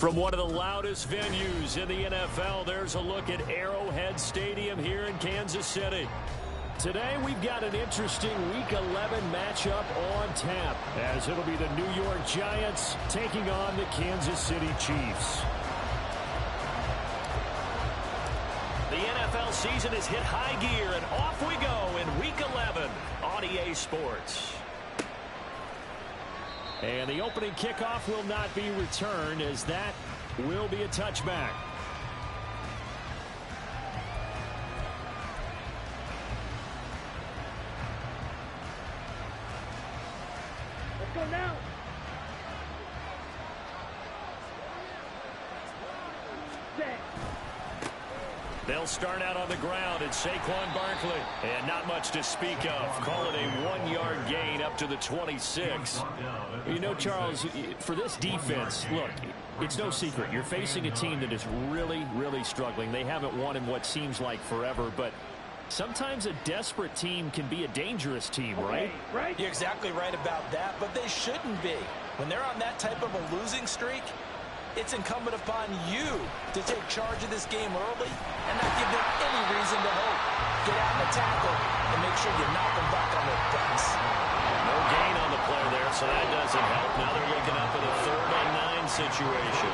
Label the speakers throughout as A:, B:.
A: From one of the loudest venues in the NFL, there's a look at Arrowhead Stadium here in Kansas City. Today, we've got an interesting Week 11 matchup on tap, as it'll be the New York Giants taking on the Kansas City Chiefs. The NFL season has hit high gear, and off we go in Week 11 on EA Sports. And the opening kickoff will not be returned, as that will be a touchback.
B: Let's go now.
A: They'll start out on the ground at Saquon Barkley. And not much to speak of. Call it a 1-yard gain up to the 26.
C: You know, Charles, for this defense, look, it's no secret. You're facing a team that is really, really struggling. They haven't won in what seems like forever, but sometimes a desperate team can be a dangerous team, right?
B: Right.
D: You're exactly right about that, but they shouldn't be. When they're on that type of a losing streak, it's incumbent upon you to take charge of this game early and not give them any reason to hope. Get out in the tackle and make sure you knock them back on their butts.
A: No gain on the play there, so that doesn't help. Now they're looking up at a 3rd-and-9 situation.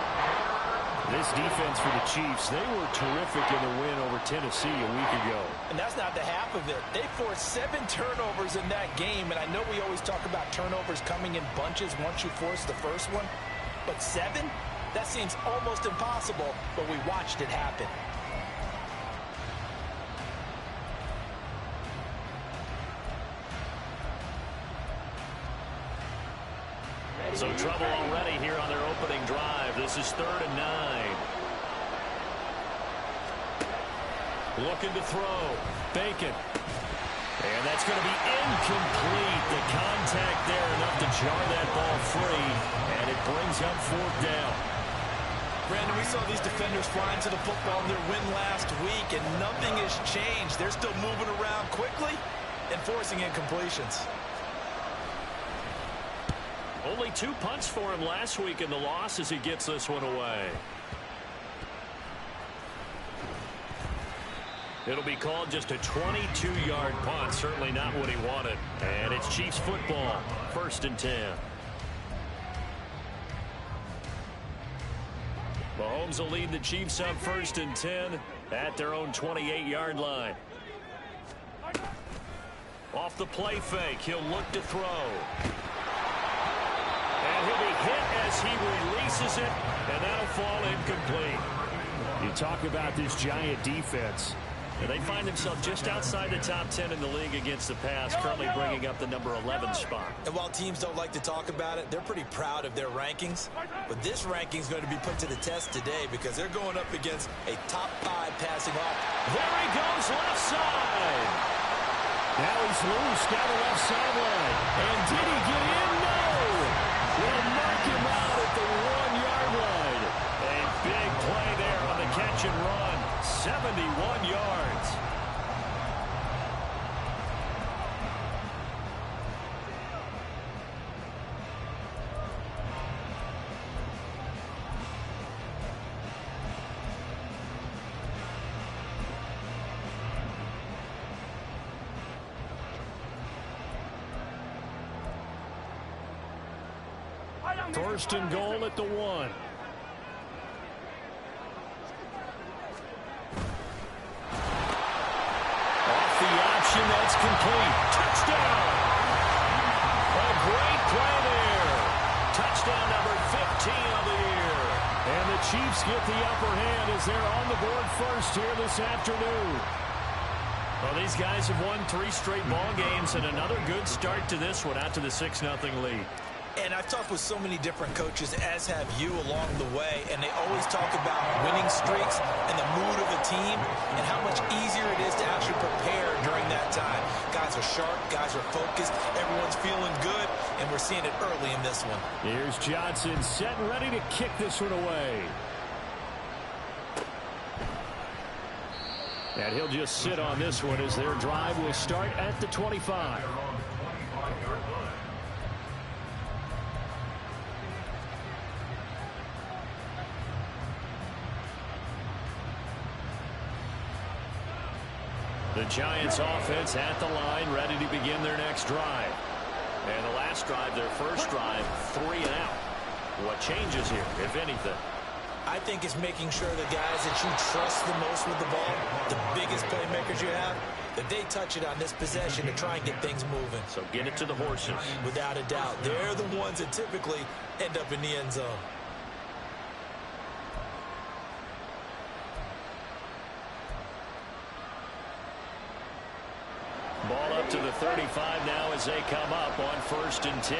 C: This defense for the Chiefs, they were terrific in the win over Tennessee a week ago.
D: And that's not the half of it. They forced 7 turnovers in that game, and I know we always talk about turnovers coming in bunches once you force the first one, but 7? That seems almost impossible, but we watched it happen.
A: So trouble already here on their opening drive. This is 3rd and 9. Looking to throw. Bacon. And that's going to be incomplete. The contact there enough to jar that ball free. And it brings up 4th down.
D: Brandon, we saw these defenders flying to the football in their win last week, and nothing has changed. They're still moving around quickly and forcing incompletions.
A: Only 2 punts for him last week in the loss as he gets this one away. It'll be called just a 22-yard punt. Certainly not what he wanted. And it's Chiefs football. 1st and 10. Mahomes will lead the Chiefs up 1st and 10 at their own 28-yard line. Off the play fake, he'll look to throw. And he'll be hit as he releases it, and that'll fall incomplete.
C: You talk about this Giant defense.
A: And they find themselves just outside the top 10 in the league against the pass, currently bringing up the number 11 spot.
D: And while teams don't like to talk about it, they're pretty proud of their rankings. But this ranking is going to be put to the test today because they're going up against a top 5 passing offense.
A: There he goes, left side.
C: Now he's loose down the left sideline. And did he get in? No. They'll mark him out at the 1-yard line.
A: A big play there on the catch and run. 71 yards.
C: First and goal at the 1.
A: That's complete. Touchdown. A great play there. Touchdown number 15 of the year.
C: And the Chiefs get the upper hand as they're on the board first here this afternoon.
A: Well, these guys have won 3 straight ball games and another good start to this one out to the 6-0 lead.
D: And I've talked with so many different coaches, as have you along the way, and they always talk about winning streaks and the mood of a team and how much easier it is to actually prepare during that time. Guys are sharp, guys are focused, everyone's feeling good, and we're seeing it early in this one.
C: Here's Johnson set and ready to kick this one away. And he'll just sit on this one as their drive will start at the 25.
A: The Giants offense at the line, ready to begin their next drive. And the last drive, their first drive, 3 and out. What changes here, if anything?
D: I think it's making sure the guys that you trust the most with the ball, the biggest playmakers you have, that they touch it on this possession to try and get things moving.
A: So get it to the horses.
D: Without a doubt. They're the ones that typically end up in the end zone.
A: Ball up to the 35 now as they come up on 1st and 10.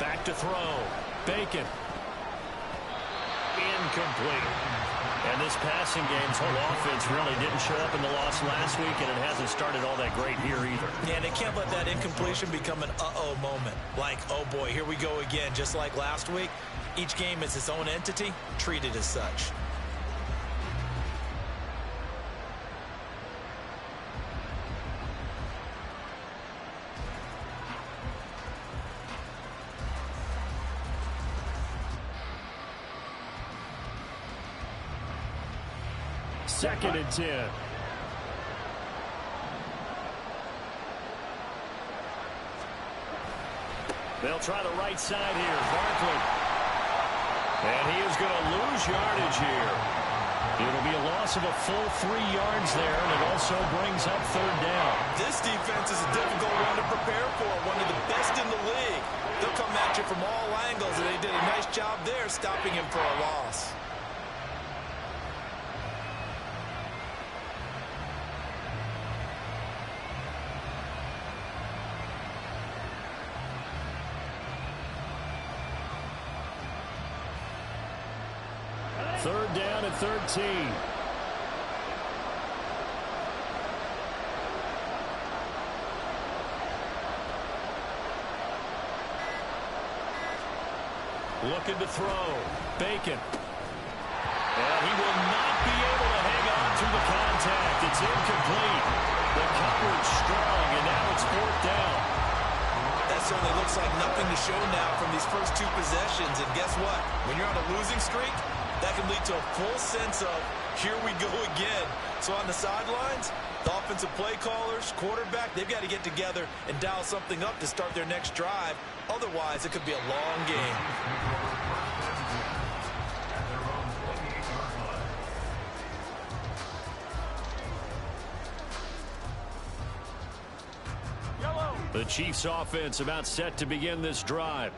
A: Back to throw. Bacon. Incomplete. And this passing game's whole offense really didn't show up in the loss last week, and it hasn't started all that great here either.
D: Yeah, they can't let that incompletion become an uh-oh moment. Like, oh boy, here we go again, just like last week. Each game is its own entity, treated as such.
A: Second and 10. They'll try the right side here. Barkley. And he is going to lose yardage here. It'll be a loss of a full 3 yards there, and it also brings up 3rd down.
D: This defense is a difficult one to prepare for, one of the best in the league. They'll come at you from all angles, and they did a nice job there stopping him for a loss.
A: Third down at 13. Looking to throw. Bacon. And he will not be able to hang on to the contact. It's incomplete. The coverage strong, and now it's 4th down.
D: That certainly looks like nothing to show now from these first 2 possessions. And guess what? When you're on a losing streak, that can lead to a full sense of, here we go again. So on the sidelines, the offensive play callers, quarterback, they've got to get together and dial something up to start their next drive. Otherwise, it could be a long game.
A: The Chiefs offense about set to begin this drive.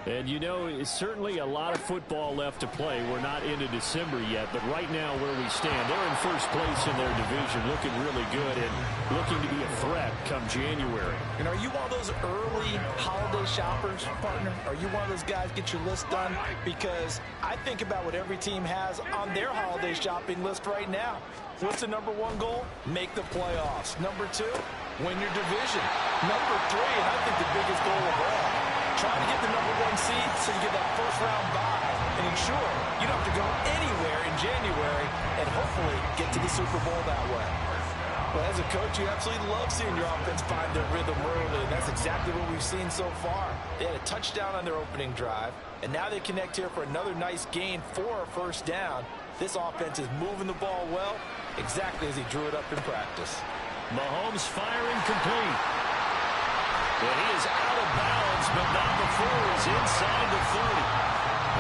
A: And you know, it's certainly a lot of football left to play. We're not into December yet, but right now where we stand, they're in first place in their division, looking really good and looking to be a threat come January.
D: And are you one of those early holiday shoppers, partner? Are you one of those guys get your list done? Because I think about what every team has on their holiday shopping list right now. What's the #1 goal? Make the playoffs. #2, win your division. #3, and I think the biggest goal of all, trying to get the #1 seed so you get that first-round bye and ensure you don't have to go anywhere in January and hopefully get to the Super Bowl that way. Well, as a coach, you absolutely love seeing your offense find their rhythm early, and that's exactly what we've seen so far. They had a touchdown on their opening drive, and now they connect here for another nice gain for a first down. This offense is moving the ball well, exactly as he drew it up in practice.
A: Mahomes firing complete. And he is out of bounds, but not before he's inside the 30.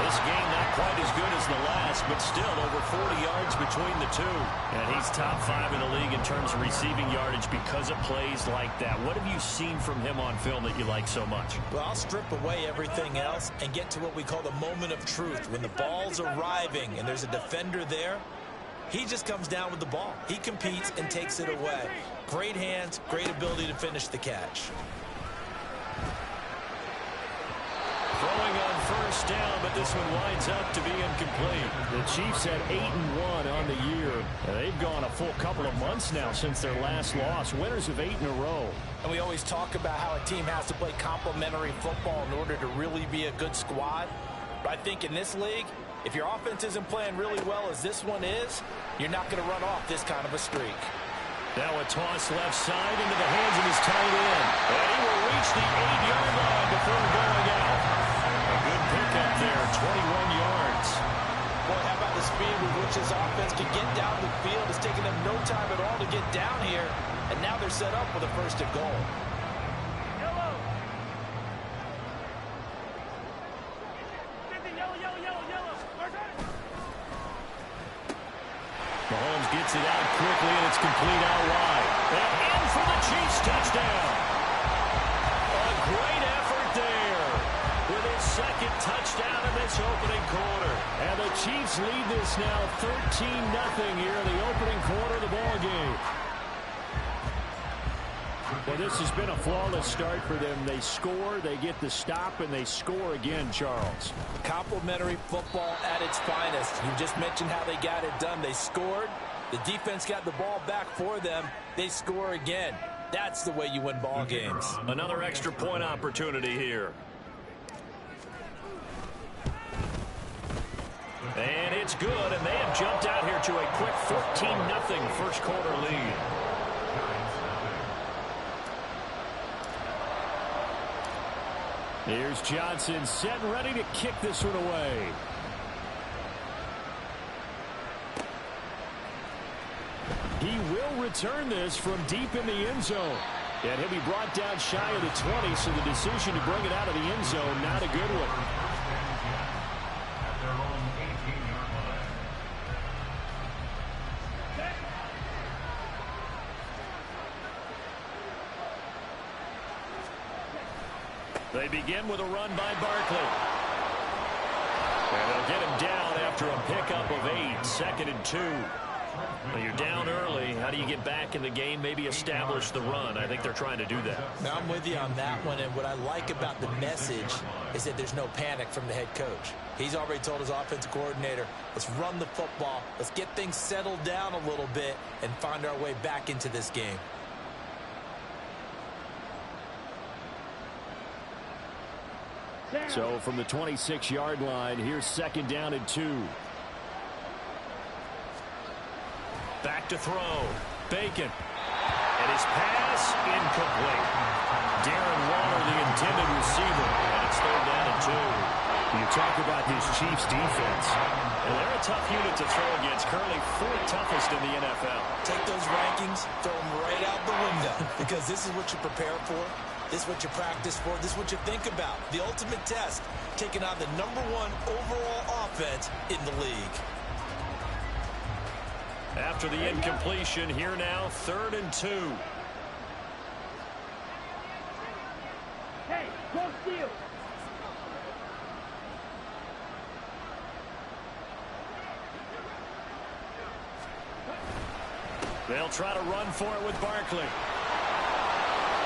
A: This game not quite as good as the last, but still over 40 yards between the two. And he's top 5 in the league in terms of receiving yardage because of plays like that. What have you seen from him on film that you like so much?
D: Well, I'll strip away everything else and get to what we call the moment of truth. When the ball's arriving and there's a defender there, he just comes down with the ball. He competes and takes it away. Great hands, great ability to finish the catch.
A: Throwing on first down, but this one winds up to be incomplete. The Chiefs had 8-1 on the year. They've gone a full couple of months now since their last loss. Winners of 8 in a row.
D: And we always talk about how a team has to play complementary football in order to really be a good squad. But I think in this league, if your offense isn't playing really well as this one is, you're not going to run off this kind of a streak.
A: Now a toss left side into the hands of his tight end. And he will reach the 8-yard line before going out.
C: yards.
D: Boy, how about the speed with which this offense can get down the field? It's taken them no time at all to get down here, and now they're set up with a first and goal.
C: Mahomes gets it out quickly, and it's complete out wide. And in for the Chiefs touchdown. A great effort there with his second touchdown in this opening quarter. And the Chiefs lead this now 13-0 here in the opening quarter of the ball game. Well, this has been a flawless start for them. They score, they get the stop, and they score again, Charles.
D: Complimentary football at its finest. You just mentioned how they got it done. They scored. The defense got the ball back for them. They score again. That's the way you win ball games.
C: Another extra point opportunity here. And it's good, and they have jumped out here to a quick 14-0 first quarter lead. Here's Johnson set and ready to kick this one away. He will return this from deep in the end zone. And he'll be brought down shy of the 20, so the decision to bring it out of the end zone, not a good one. They begin with a run by Barkley. And they'll get him down after a pickup of 8, 2nd and 2. Well, you're down early. How do you get back in the game, maybe establish the run? I think they're trying to do that.
D: Now, I'm with you on that one, and what I like about the message is that there's no panic from the head coach. He's already told his offensive coordinator, let's run the football, let's get things settled down a little bit and find our way back into this game.
C: So from the 26-yard line, here's 2nd down and 2. Back to throw. Bacon. And his pass incomplete. Darren Waller, the intended receiver. And it's 3rd down and 2. You talk about this Chiefs defense. And they're a tough unit to throw against. Currently 4th toughest in the NFL.
D: Take those rankings, throw them right out the window. Because this is what you prepare for. This is what you practice for. This is what you think about. The ultimate test, taking on the #1 overall offense in the league.
C: After the incompletion, here now, 3rd and 2.
B: Hey, go steal.
C: They'll try to run for it with Barkley.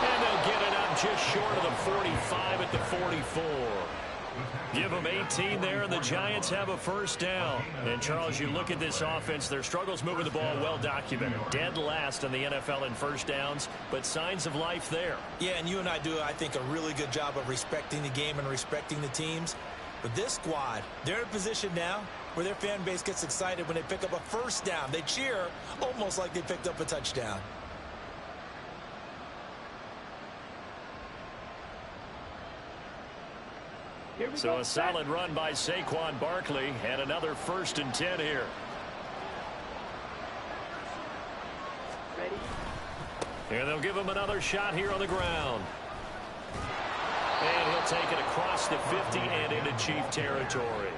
C: And they'll get it up just short of the 45 at the 44. Give them 18 there, and the Giants have a 1st down. And, Charles, you look at this offense, their struggles moving the ball well documented. Dead last in the NFL in 1st downs, but signs of life there.
D: Yeah, and you and I do, I think, a really good job of respecting the game and respecting the teams. But this squad, they're in a position now where their fan base gets excited when they pick up a 1st down. They cheer almost like they picked up a touchdown.
C: So a solid run by Saquon Barkley, and another 1st and 10 here.
B: Ready?
C: And they'll give him another shot here on the ground. And he'll take it across the 50 and into Chief territory.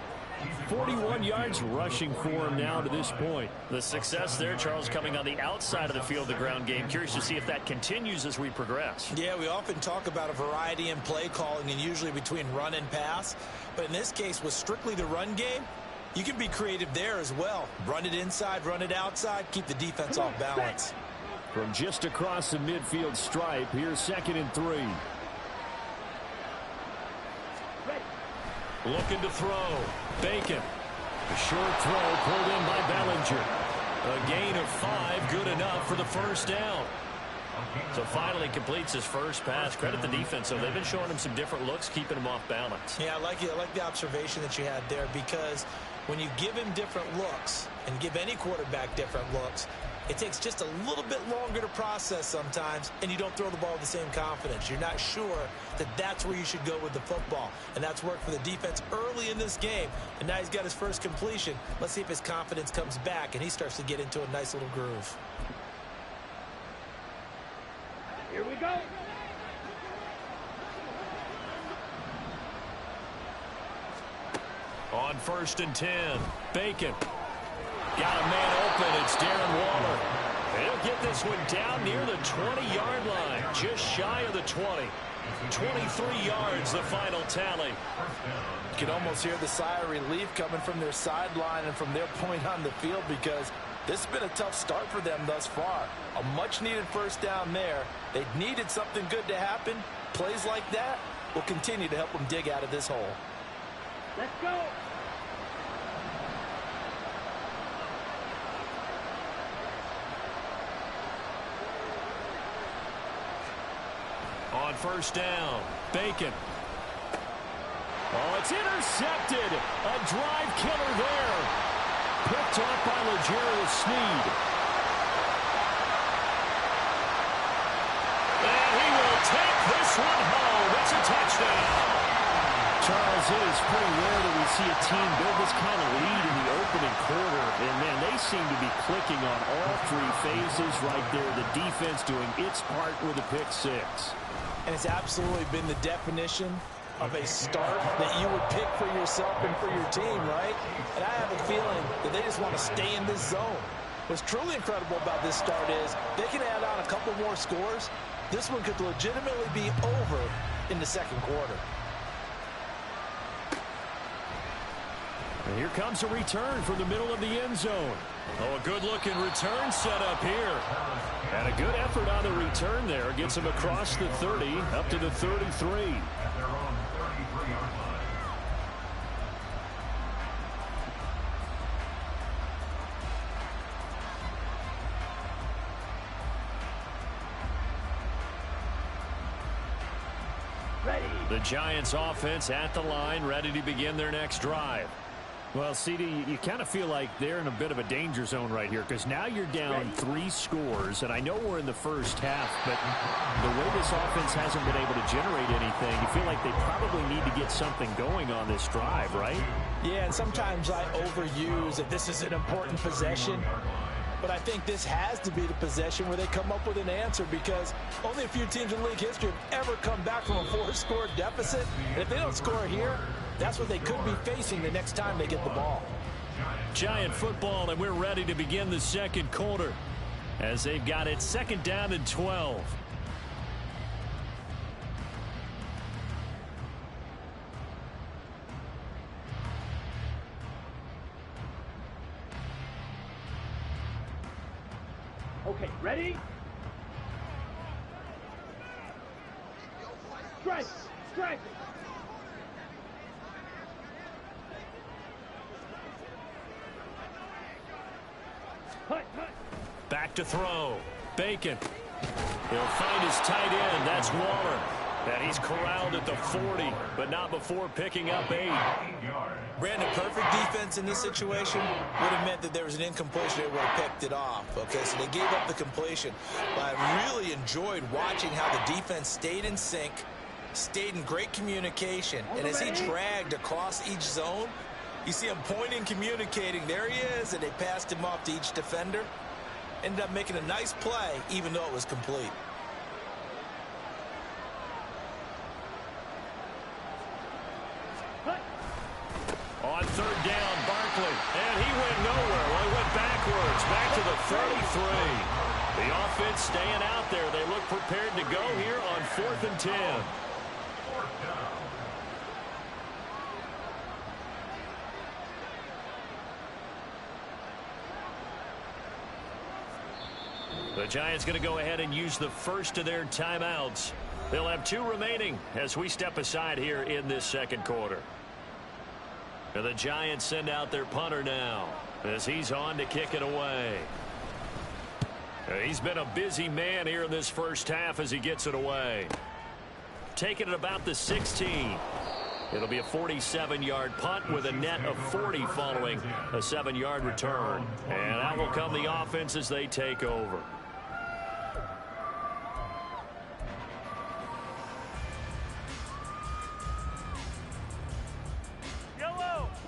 C: 41 yards rushing for him now to this point. The success there, Charles, coming on the outside of the field, the ground game. Curious to see if that continues as we progress.
D: Yeah, we often talk about a variety in play calling and usually between run and pass. But in this case, with strictly the run game, you can be creative there as well. Run it inside, run it outside, keep the defense off balance.
C: From just across the midfield stripe, here's 2nd and 3. Looking to throw. Bacon. A short throw pulled in by Bellinger. A gain of 5, good enough for the 1st down. So finally completes his first pass. Credit the defense, so they've been showing him some different looks, keeping him off balance.
D: Yeah, I like it. I like the observation that you had there, because when you give him different looks and give any quarterback different looks, It takes just a little bit longer to process sometimes, and you don't throw the ball with the same confidence. You're not sure that that's where you should go with the football. And that's worked for the defense early in this game. And now he's got his first completion. Let's see if his confidence comes back and he starts to get into a nice little groove.
B: Here we go.
A: On 1st and 10, Bacon. Got a man open. It's Darren Waller. He'll get this one down near the 20-yard line, just shy of the 20. 23 yards, the final tally.
E: You can almost hear the sigh of relief coming from their sideline and from their point on the field, because this has been a tough start for them thus far. A much-needed first down there. They needed something good to happen. Plays like that will continue to help them dig out of this hole.
B: Let's go.
A: On 1st down, Bacon. Oh, it's intercepted. A drive killer there. Picked up by L'Jarius Sneed. And he will take this one home. It's a touchdown. Charles, it is pretty rare that we see a team build this kind of lead in the opening quarter. And, man, they seem to be clicking on all three phases right there. The defense doing its part with a pick six.
D: And it's absolutely been the definition of a start that you would pick for yourself and for your team, right? And I have a feeling that they just want to stay in this zone. What's truly incredible about this start is they can add on a couple more scores. This one could legitimately be over in the second quarter.
A: And here comes a return from the middle of the end zone. Oh, a good-looking return set up here. And a good effort on the return there. Gets him across the 30, up to the 33.
B: Ready.
A: The Giants offense at the line, ready to begin their next drive. Well, CD, you kind of feel like they're in a bit of a danger zone right here, because now you're down 3 scores, and I know we're in the first half, but the way this offense hasn't been able to generate anything, you feel like they probably need to get something going on this drive, right?
D: Yeah, and sometimes I overuse that this is an important possession. But I think this has to be the possession where they come up with an answer, because only a few teams in league history have ever come back from a 4-score deficit. And if they don't score here, that's what they could be facing the next time they get the ball.
A: Giant football, and we're ready to begin the second quarter as they've got it 2nd down and 12.
B: Okay, ready? Strike! Strike! Hut, hut.
A: Back to throw. Bacon. He'll find his tight end. That's Waller. And he's corralled at the 40, but not before picking up 8.
D: Brandon, perfect defense in this situation would have meant that there was an incompletion. They would have picked it off. Okay, so they gave up the completion. But I really enjoyed watching how the defense stayed in sync, stayed in great communication. And as he dragged across each zone, you see him pointing, communicating. There he is, and they passed him off to each defender. Ended up making a nice play, even though it was complete.
A: On 3rd down, Barkley, and he went nowhere. Well, he went backwards, back to the 33. The offense staying out there. They look prepared to go here on 4th and 10. The Giants going to go ahead and use the first of their timeouts. They'll have 2 remaining as we step aside here in this second quarter. And the Giants send out their punter now as he's on to kick it away. He's been a busy man here in this first half as he gets it away. Taking it about the 16. It'll be a 47-yard punt with a net of 40 following a 7-yard return. And out will come the offense as they take over.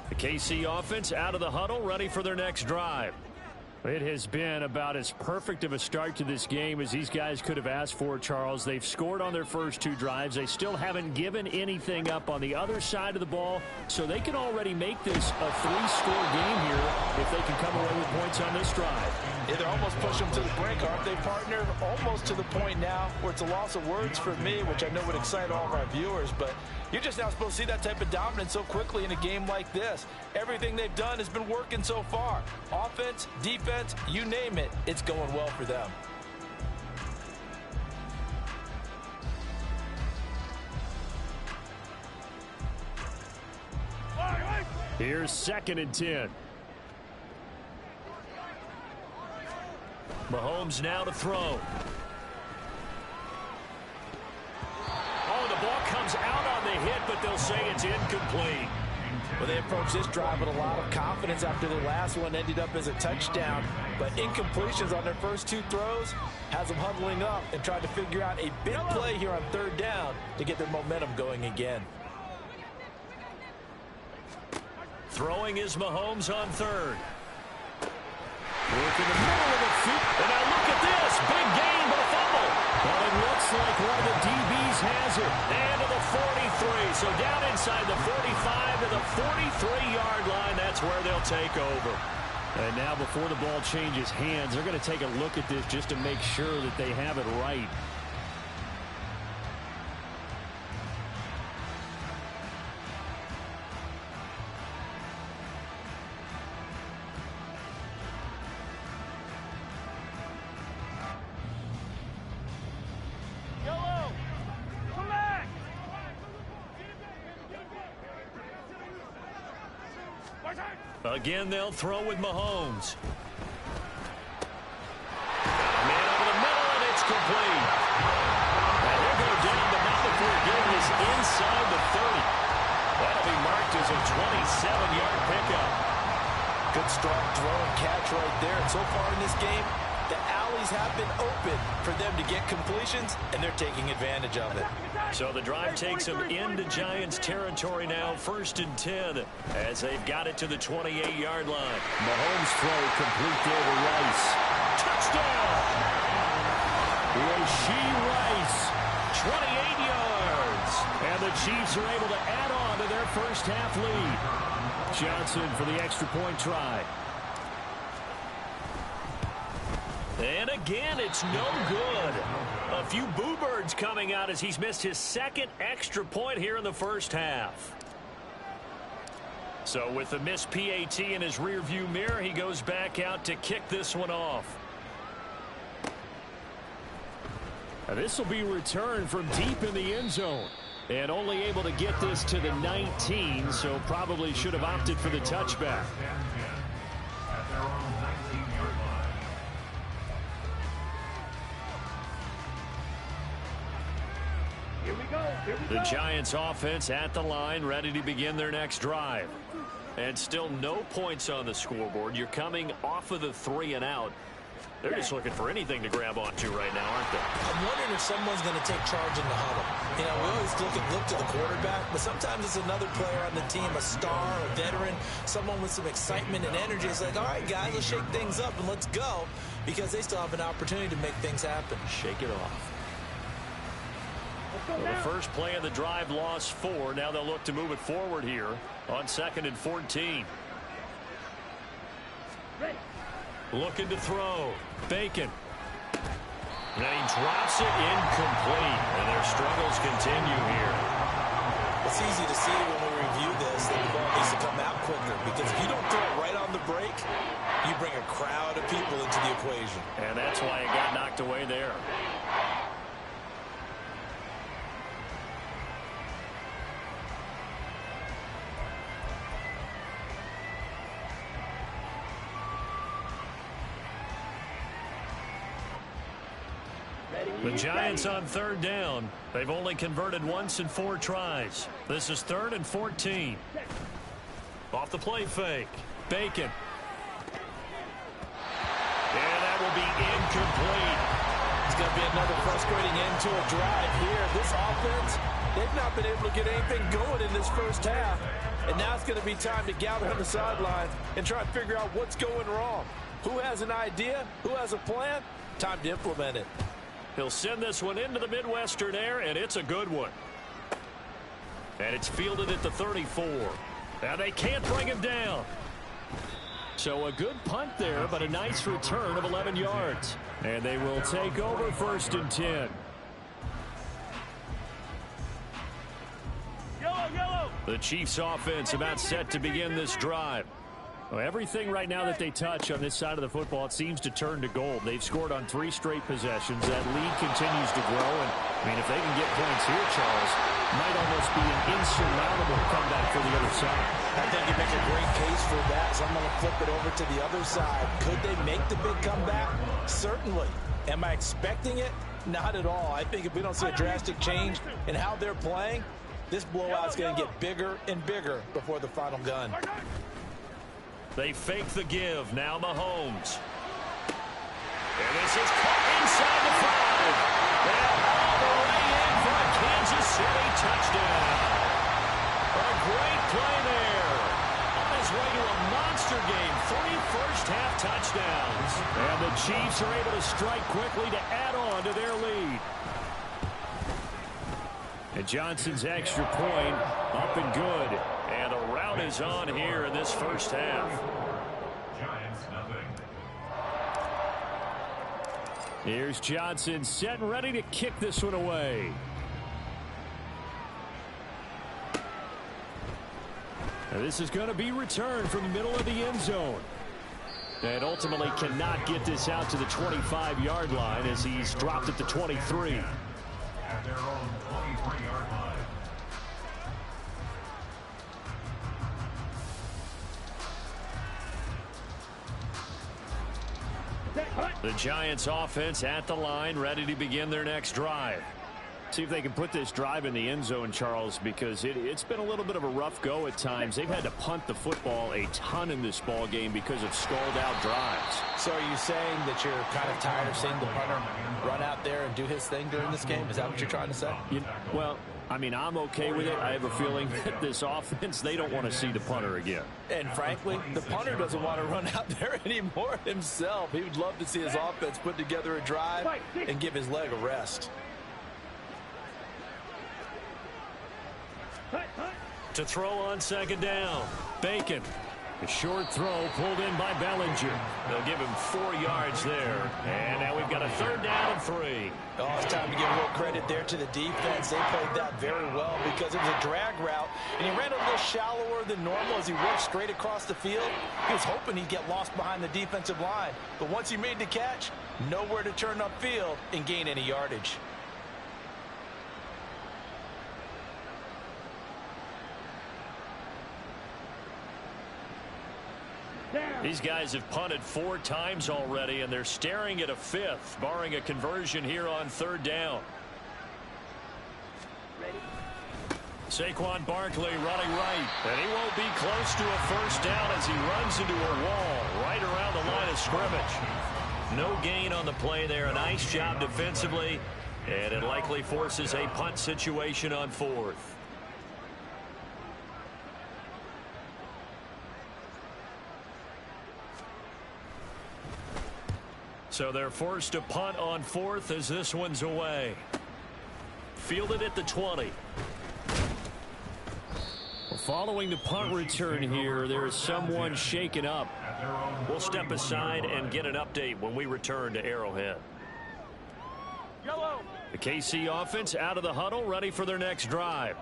A: The KC offense out of the huddle, ready for their next drive. It has been about as perfect of a start to this game as these guys could have asked for, Charles. They've scored on their first 2 drives. They still haven't given anything up on the other side of the ball, so they can already make this a 3-score game here if they can come away with points on this drive.
E: Yeah, they're almost pushing them to the brink, aren't they, partner? Almost to the point now where it's a loss of words for me, which I know would excite all of our viewers, but you're just not supposed to see that type of dominance so quickly in a game like this. Everything they've done has been working so far. Offense, defense, you name it, it's going well for them.
A: Here's 2nd and 10. Mahomes now to throw. Oh, the ball comes out on the hit, but they'll say it's incomplete.
E: Well, they approached this drive with a lot of confidence after their last one ended up as a touchdown. But incompletions on their first 2 throws has them huddling up and trying to figure out a big play here on 3rd down to get their momentum going again.
A: Throwing is Mahomes on 3rd. Work in the middle of the field. And now look at this. Big gain, but a fumble. Well, it looks like one of the DBs has it. And to the 43. So down inside the 45 to the 43-yard line. That's where they'll take over. And now before the ball changes hands, they're going to take a look at this just to make sure that they have it right. Again, they'll throw with Mahomes. Man over the middle, and it's complete. And he'll go down, but not before getting this inside the 30. That'll be marked as a 27-yard pickup.
E: Good strong throw and catch right there. And so far in this game, the alleys have been open for them to get completions, and they're taking advantage of it.
A: So the drive takes them into Giants territory now, 1st and 10, as they've got it to the 28-yard line. Mahomes throw complete there to Rice. Touchdown! Rashee Rice, 28 yards. And the Chiefs are able to add on to their first half lead. Johnson for the extra point try. And again, it's no good. A few boo birds coming out as he's missed his 2nd extra point here in the first half. So with the missed PAT in his rearview mirror, he goes back out to kick this one off. And this will be returned from deep in the end zone. And only able to get this to the 19, so probably should have opted for the touchback. The Giants offense at the line, ready to begin their next drive. And still no points on the scoreboard. You're coming off of the 3 and out. They're just looking for anything to grab onto right now, aren't they?
D: I'm wondering if someone's going to take charge in the huddle. You know, we always look to the quarterback, but sometimes it's another player on the team, a star, a veteran, someone with some excitement and energy. It's like, all right, guys, let's shake things up and let's go, because they still have an opportunity to make things happen.
A: Shake it off. Well, the first play of the drive lost 4. Now they'll look to move it forward here on 2nd and 14.
B: Ready.
A: Looking to throw. Bacon. And he drops it incomplete. And their struggles continue here.
D: It's easy to see when we review this that the ball needs to come out quicker, because if you don't throw it right on the break, you bring a crowd of people into the equation.
A: And that's why it got knocked away there.
B: Ready.
A: The Giants on third down. They've only converted once in 4 tries. This is 3rd and 14. Off the play fake. Bacon. And that will be incomplete.
E: It's going to be another frustrating end to a drive here. This offense, they've not been able to get anything going in this first half. And now it's going to be time to gather on the sidelines and try to figure out what's going wrong. Who has an idea? Who has a plan? Time to implement it.
A: He'll send this one into the Midwestern air, and it's a good one. And it's fielded at the 34. Now they can't bring him down. So a good punt there, but a nice return of 11 yards. And they will take over 1st and 10.
B: Yellow.
A: The Chiefs offense about set to begin this drive. Well, everything right now that they touch on this side of the football, it seems to turn to gold. They've scored on 3 straight possessions. That lead continues to grow. And, I mean, if they can get points here, Charles, it might almost be an insurmountable comeback for the other side.
E: I think you make a great case for that, so I'm going to flip it over to the other side. Could they make the big comeback? Certainly. Am I expecting it? Not at all. I think if we don't see a drastic change in how they're playing, this blowout's going to get bigger and bigger before the final gun.
A: They fake the give. Now Mahomes. And this is caught inside the 5. And all the way in for a Kansas City touchdown. A great play there. On his way to a monster game. 3 first-half touchdowns. And the Chiefs are able to strike quickly to add on to their lead. And Johnson's extra point up and good. And a rout is on here in this first half.
F: Giants nothing.
A: Here's Johnson set and ready to kick this one away. Now this is going to be returned from the middle of the end zone. And ultimately cannot get this out to the 25-yard line as he's dropped at the 23.
F: At their own 23-yard line.
A: The Giants offense at the line, ready to begin their next drive. See if they can put this drive in the end zone, Charles, because it's been a little bit of a rough go at times. They've had to punt the football a ton in this ball game because of stalled out drives.
E: So are you saying that you're kind of tired of seeing the punter run out there and do his thing during this game? Is that what you're trying to say?
A: Well, I mean, I'm okay with it. I have a feeling that this offense, they don't want to see the punter again.
E: And frankly, the punter doesn't want to run out there anymore himself. He would love to see his offense put together a drive and give his leg a rest.
A: To throw on 2nd down. Bacon. A short throw pulled in by Bellinger. They'll give him 4 yards there. And now we've got a 3rd down and 3.
E: Oh, it's time to give a little credit there to the defense. They played that very well because it was a drag route, and he ran a little shallower than normal as he worked straight across the field. He was hoping he'd get lost behind the defensive line, but once he made the catch, nowhere to turn upfield and gain any yardage.
A: These guys have punted 4 times already, and they're staring at a 5th, barring a conversion here on 3rd down. Saquon Barkley running right, and he won't be close to a 1st down as he runs into a wall right around the line of scrimmage. No gain on the play there. A nice job defensively, and it likely forces a punt situation on 4th. So they're forced to punt on 4th as this one's away. Fielded at the 20. Well, following the punt return here, there is someone shaken up. We'll step aside and get an update when we return to Arrowhead. The KC offense out of the huddle, ready for their next drive.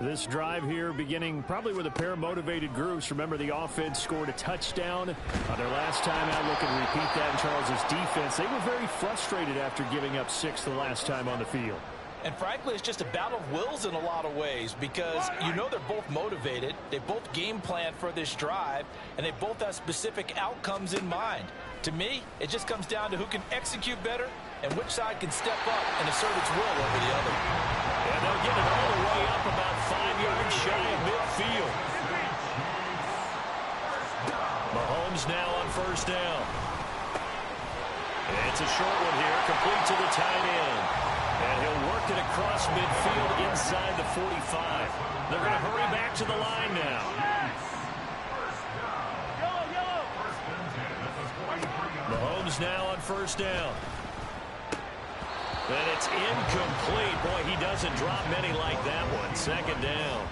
A: This drive here beginning probably with a pair of motivated groups. Remember, the offense scored a touchdown on their last time out. Look and repeat that in Charles's defense. They were very frustrated after giving up 6 the last time on the field.
E: And frankly, it's just a battle of wills in a lot of ways because you know they're both motivated. They both game plan for this drive, and they both have specific outcomes in mind. To me, it just comes down to who can execute better and which side can step up and assert its will over the other.
A: And they'll get it all the way up about 5 yards shy of midfield. Mahomes now on first down. It's a short one here, complete to the tight end. And he'll work it across midfield inside the 45. They're going to hurry back to the line now. Mahomes now on first down. And it's incomplete. Boy, he doesn't drop many like that one. Second down.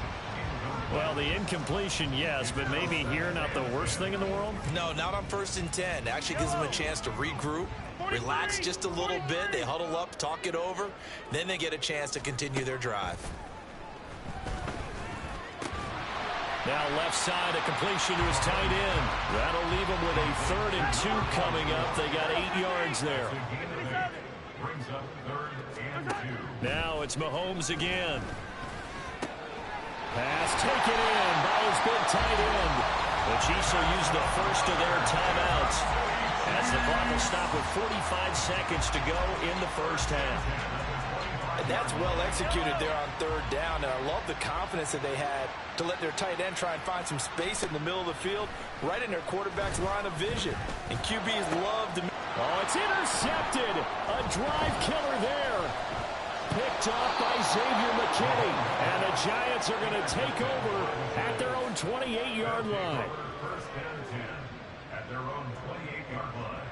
A: Well, the incompletion, yes, but maybe here not the worst thing in the world?
E: No, not on 1st and 10. Actually gives them a chance to regroup, relax just a little bit. They huddle up, talk it over. Then they get a chance to continue their drive.
A: Now left side, a completion to his tight end. That'll leave him with a 3rd and 2 coming up. They got 8 yards there.
F: Brings up 3rd and 2.
A: Now it's Mahomes again. Pass taken in by his big tight end. The Chiefs will use the first of their timeouts as the clock will stop with 45 seconds to go in the first half.
E: And that's well executed there on 3rd down, and I love the confidence that they had to let their tight end try and find some space in the middle of the field, right in their quarterback's line of vision. And QBs love to...
A: Oh, it's intercepted. A drive killer there. Picked off by Xavier McKinney. And the Giants are going to take over at their own 28-yard line.
F: 1st and 10 at their own 28-yard line.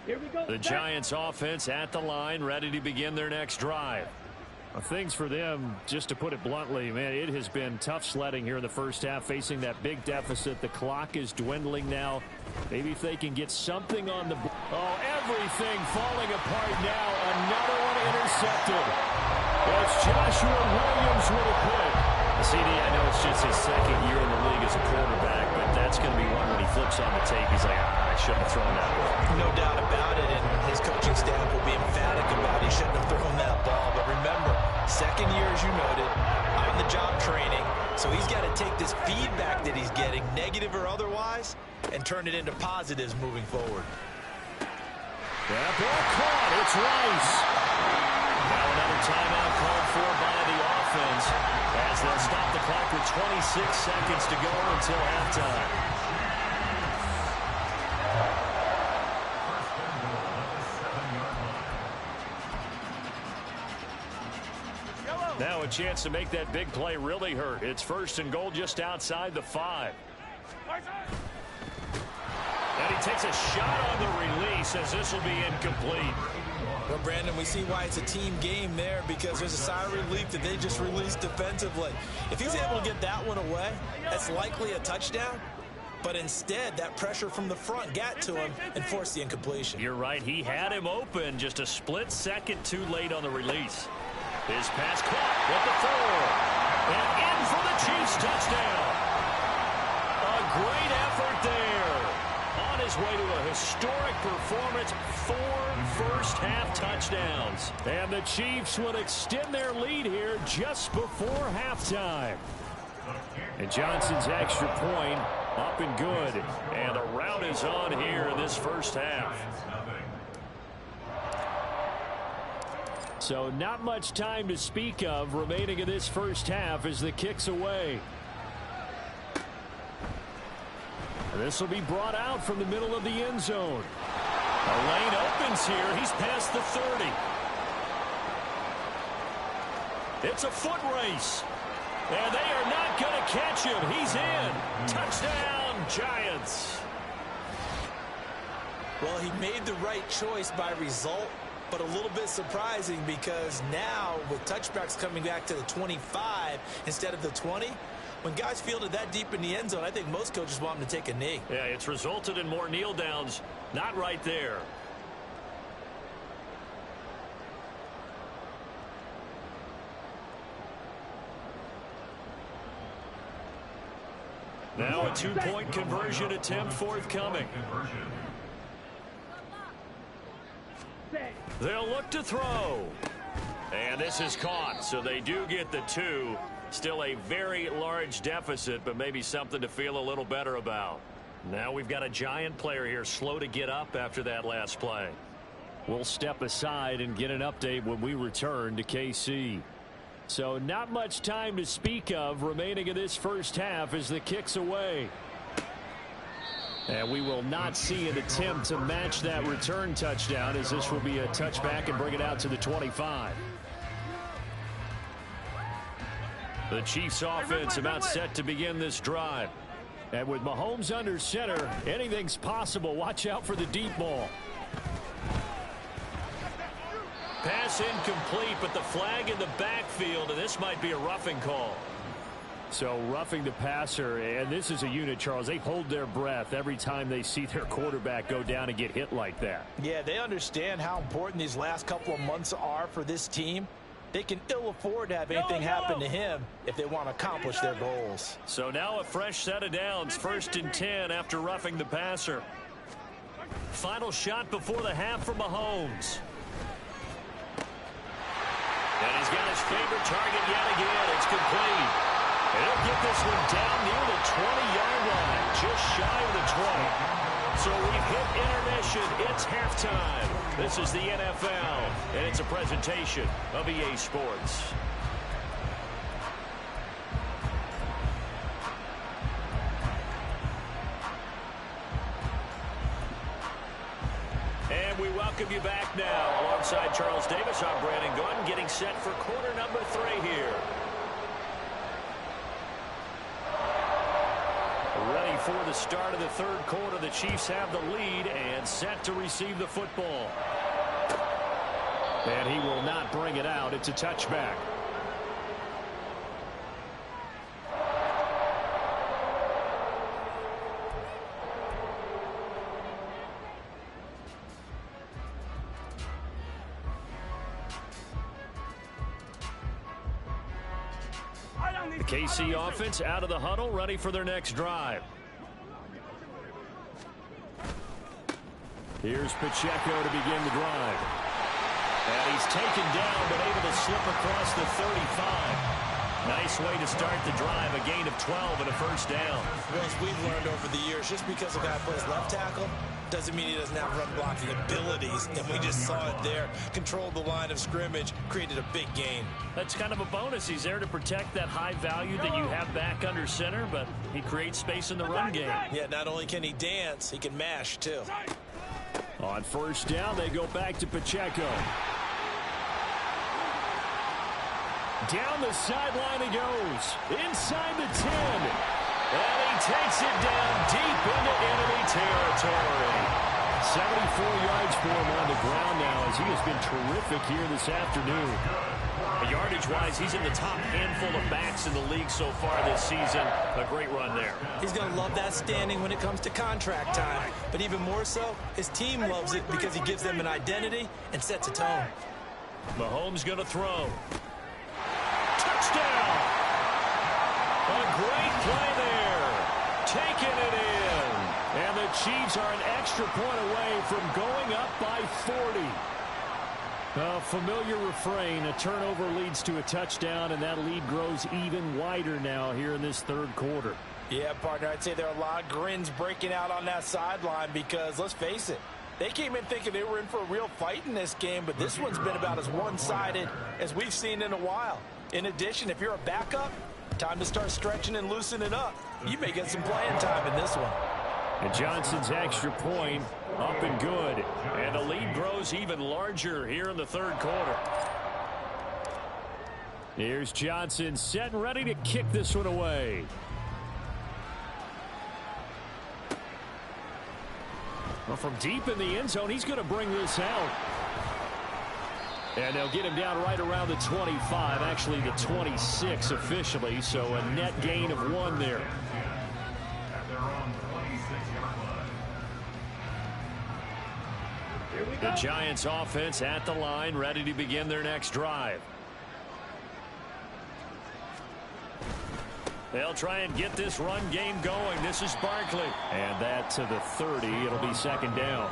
B: Here we go.
A: The Giants offense at the line, ready to begin their next drive. Things for them, just to put it bluntly, man, it has been tough sledding here in the first half, facing that big deficit. The clock is dwindling now. Maybe if they can get something on the... Oh, everything falling apart now. Another one intercepted. It's Joshua Williams with a pick. CD, I know it's just his 2nd year in the league as a quarterback, but that's going to be one when he flips on the tape. He's like, I shouldn't have thrown that ball.
E: No doubt about it, and his coaching staff will be emphatic about he shouldn't have thrown that ball. But remember, 2nd year, as you noted, on-the-job training, so he's got to take this feedback that he's getting, negative or otherwise, and turn it into positives moving forward.
A: That ball caught. It's Rice. Now another timeout called for by the offense as they'll stop the clock with 26 seconds to go until halftime. Now a chance to make that big play really hurt. It's 1st and goal just outside the 5. And he takes a shot on the release as this will be incomplete.
E: Well, Brandon, we see why it's a team game there, because there's a sigh of relief that they just released defensively. If he's able to get that one away, that's likely a touchdown. But instead, that pressure from the front got to him and forced the incompletion.
A: You're right. He had him open, just a split second too late on the release. His pass caught with the 4. And in for the Chiefs touchdown. A great effort there. On his way to a historic performance, 4 first-half touchdowns. And the Chiefs will extend their lead here just before halftime. And Johnson's extra point up and good. And a rout is on here in this first half. So not much time to speak of remaining in this first half as the kick's away. This will be brought out from the middle of the end zone. A lane opens here. He's past the 30. It's a foot race. And they are not going to catch him. He's in. Touchdown, Giants.
E: Well, he made the right choice by result, but a little bit surprising because now with touchbacks coming back to the 25 instead of the 20, when guys field it that deep in the end zone, I think most coaches want them to take a knee.
A: Yeah, it's resulted in more kneel downs. Not right there. Now a two-point conversion attempt forthcoming. They'll look to throw. And this is caught, so they do get the 2. Still a very large deficit, but maybe something to feel a little better about. Now we've got a Giant player here slow to get up after that last play. We'll step aside and get an update when we return to KC. So not much time to speak of remaining in this first half as the kick's away. And we will not see an attempt to match that return touchdown, as this will be a touchback and bring it out to the 25. The Chiefs offense about set to begin this drive. And with Mahomes under center, anything's possible. Watch out for the deep ball. Pass incomplete, but the flag in the backfield, and this might be a roughing call. So roughing the passer, and this is a unit, Charles. They hold their breath every time they see their quarterback go down and get hit like that.
E: Yeah, they understand how important these last couple of months are for this team. They can ill afford to have anything happen to him if they want to accomplish their goals.
A: So now a fresh set of downs, 1st and 10 after roughing the passer. Final shot before the half for Mahomes. And he's got his favorite target yet again. It's complete. And he'll get this one down near the 20-yard line, just shy of the 20. So we've hit intermission. It's halftime. This is the NFL, and it's a presentation of EA Sports. And we welcome you back now. Alongside Charles Davis, I'm Brandon Gordon, getting set for quarter number 3 here. Ready for the start of the third quarter. The Chiefs have the lead and set to receive the football. And he will not bring it out. It's a touchback. The KC offense out of the huddle, ready for their next drive. Here's Pacheco to begin the drive. And he's taken down, but able to slip across the 35. Nice way to start the drive, a gain of 12 and a first down.
D: Well, as we've learned over the years, just because a guy plays left tackle doesn't mean he doesn't have run blocking abilities. And we just saw it there. Controlled the line of scrimmage, created a big gain.
A: That's kind of a bonus. He's there to protect that high value that you have back under center, but he creates space in the run game.
D: Yeah, not only can he dance, he can mash too.
A: On first down, they go back to Pacheco. Down the sideline he goes. Inside the 10. And he takes it down deep into enemy territory. 74 yards for him on the ground now, as he has been terrific here this afternoon. Yardage-wise, he's in the top handful of backs in the league so far this season. A great run there.
D: He's going to love that standing when it comes to contract time. But even more so, his team loves it because he gives them an identity and sets a tone.
A: Mahomes going to throw. Touchdown! A great play there. Taking it in. And the Chiefs are an extra point away from going up by 40. A familiar refrain. A turnover leads to a touchdown, and that lead grows even wider now here in this third quarter.
E: Yeah, partner, I'd say there are a lot of grins breaking out on that sideline because, let's face it, they came in thinking they were in for a real fight in this game, but this one's been about as one-sided as we've seen in a while. In addition, if you're a backup, time to start stretching and loosening up. You may get some playing time in this one.
A: And Johnson's extra point up and good. And the lead grows even larger here in the third quarter. Here's Johnson set and ready to kick this one away. Well, from deep in the end zone, he's going to bring this out. And they'll get him down right around the 25, actually the 26 officially, so a net gain of 1 there. The Giants offense at the line, ready to begin their next drive. They'll try and get this run game going. This is Barkley. And that to the 30. It'll be second down.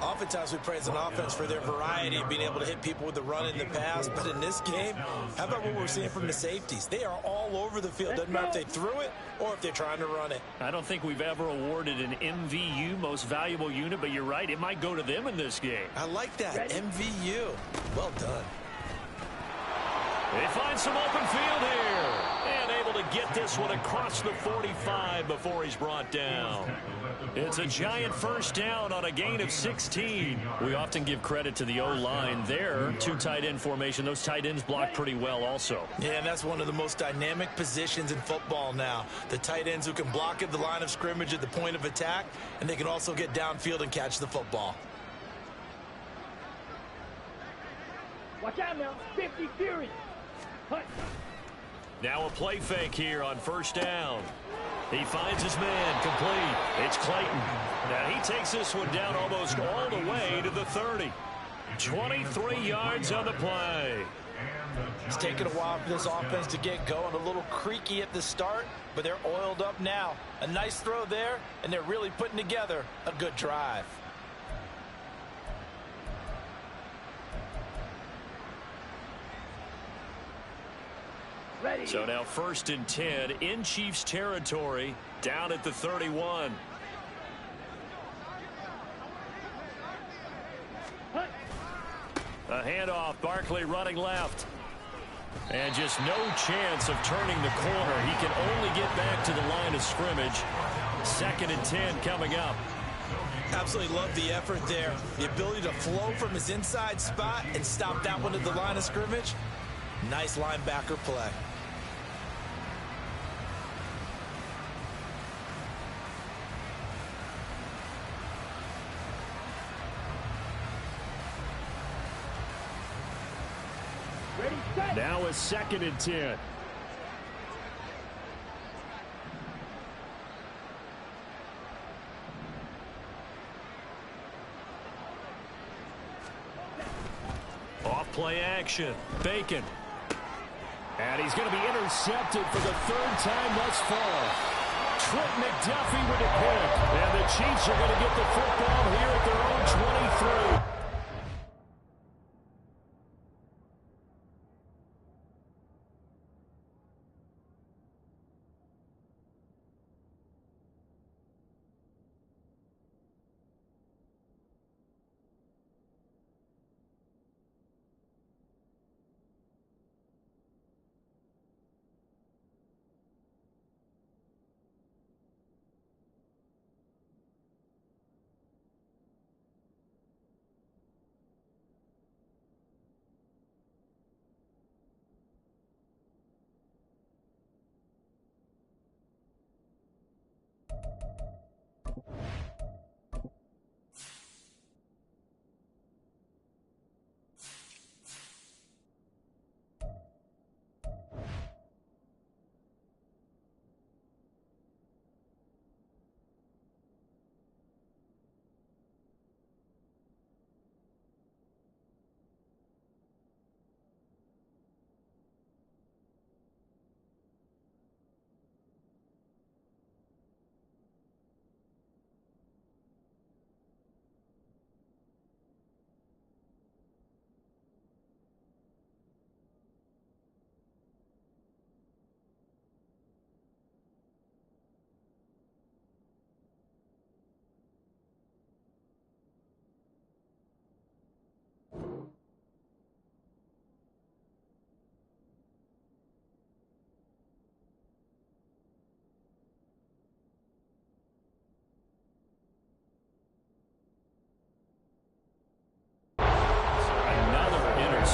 D: Oftentimes we praise an offense for their variety of being able to hit people with the run in the pass. But in this game, how about what we're seeing from the safeties? They are all over the field. Doesn't matter if they threw it or if they're trying to run it.
A: I don't think we've ever awarded an MVU, most valuable unit, but you're right. It might go to them in this game.
D: I like that. MVU. Well done.
A: They find some open field here. And able to get this one across the 45 before he's brought down. It's a giant first down on a gain of 16. We often give credit to the O-line there. Two tight end formation. Those tight ends block pretty well also.
D: Yeah, and that's one of the most dynamic positions in football now. The tight ends who can block at the line of scrimmage at the point of attack, and they can also get downfield and catch the football.
B: Watch out now. 50 Fury. Hut.
A: Now a play fake here on first down. He finds his man complete. It's Clayton. Now he takes this one down almost all the way to the 30. 23 yards on the play.
E: It's taken a while for this offense to get going. A little creaky at the start, but they're oiled up now. A nice throw there, and they're really putting together a good drive.
B: Ready.
A: So now first and 10 in Chiefs territory, down at the 31.
B: Hut.
A: A handoff, Barkley running left. And just no chance of turning the corner. He can only get back to the line of scrimmage. Second and 10 coming up.
D: Absolutely love the effort there. The ability to flow from his inside spot and stop that one at the line of scrimmage. Nice linebacker play.
B: Ready, set.
A: Now a second and 10. Off play action. Bacon. And he's going to be intercepted for the third time thus far. Trent McDuffie with a pick. And the Chiefs are going to get the football here at their own 23.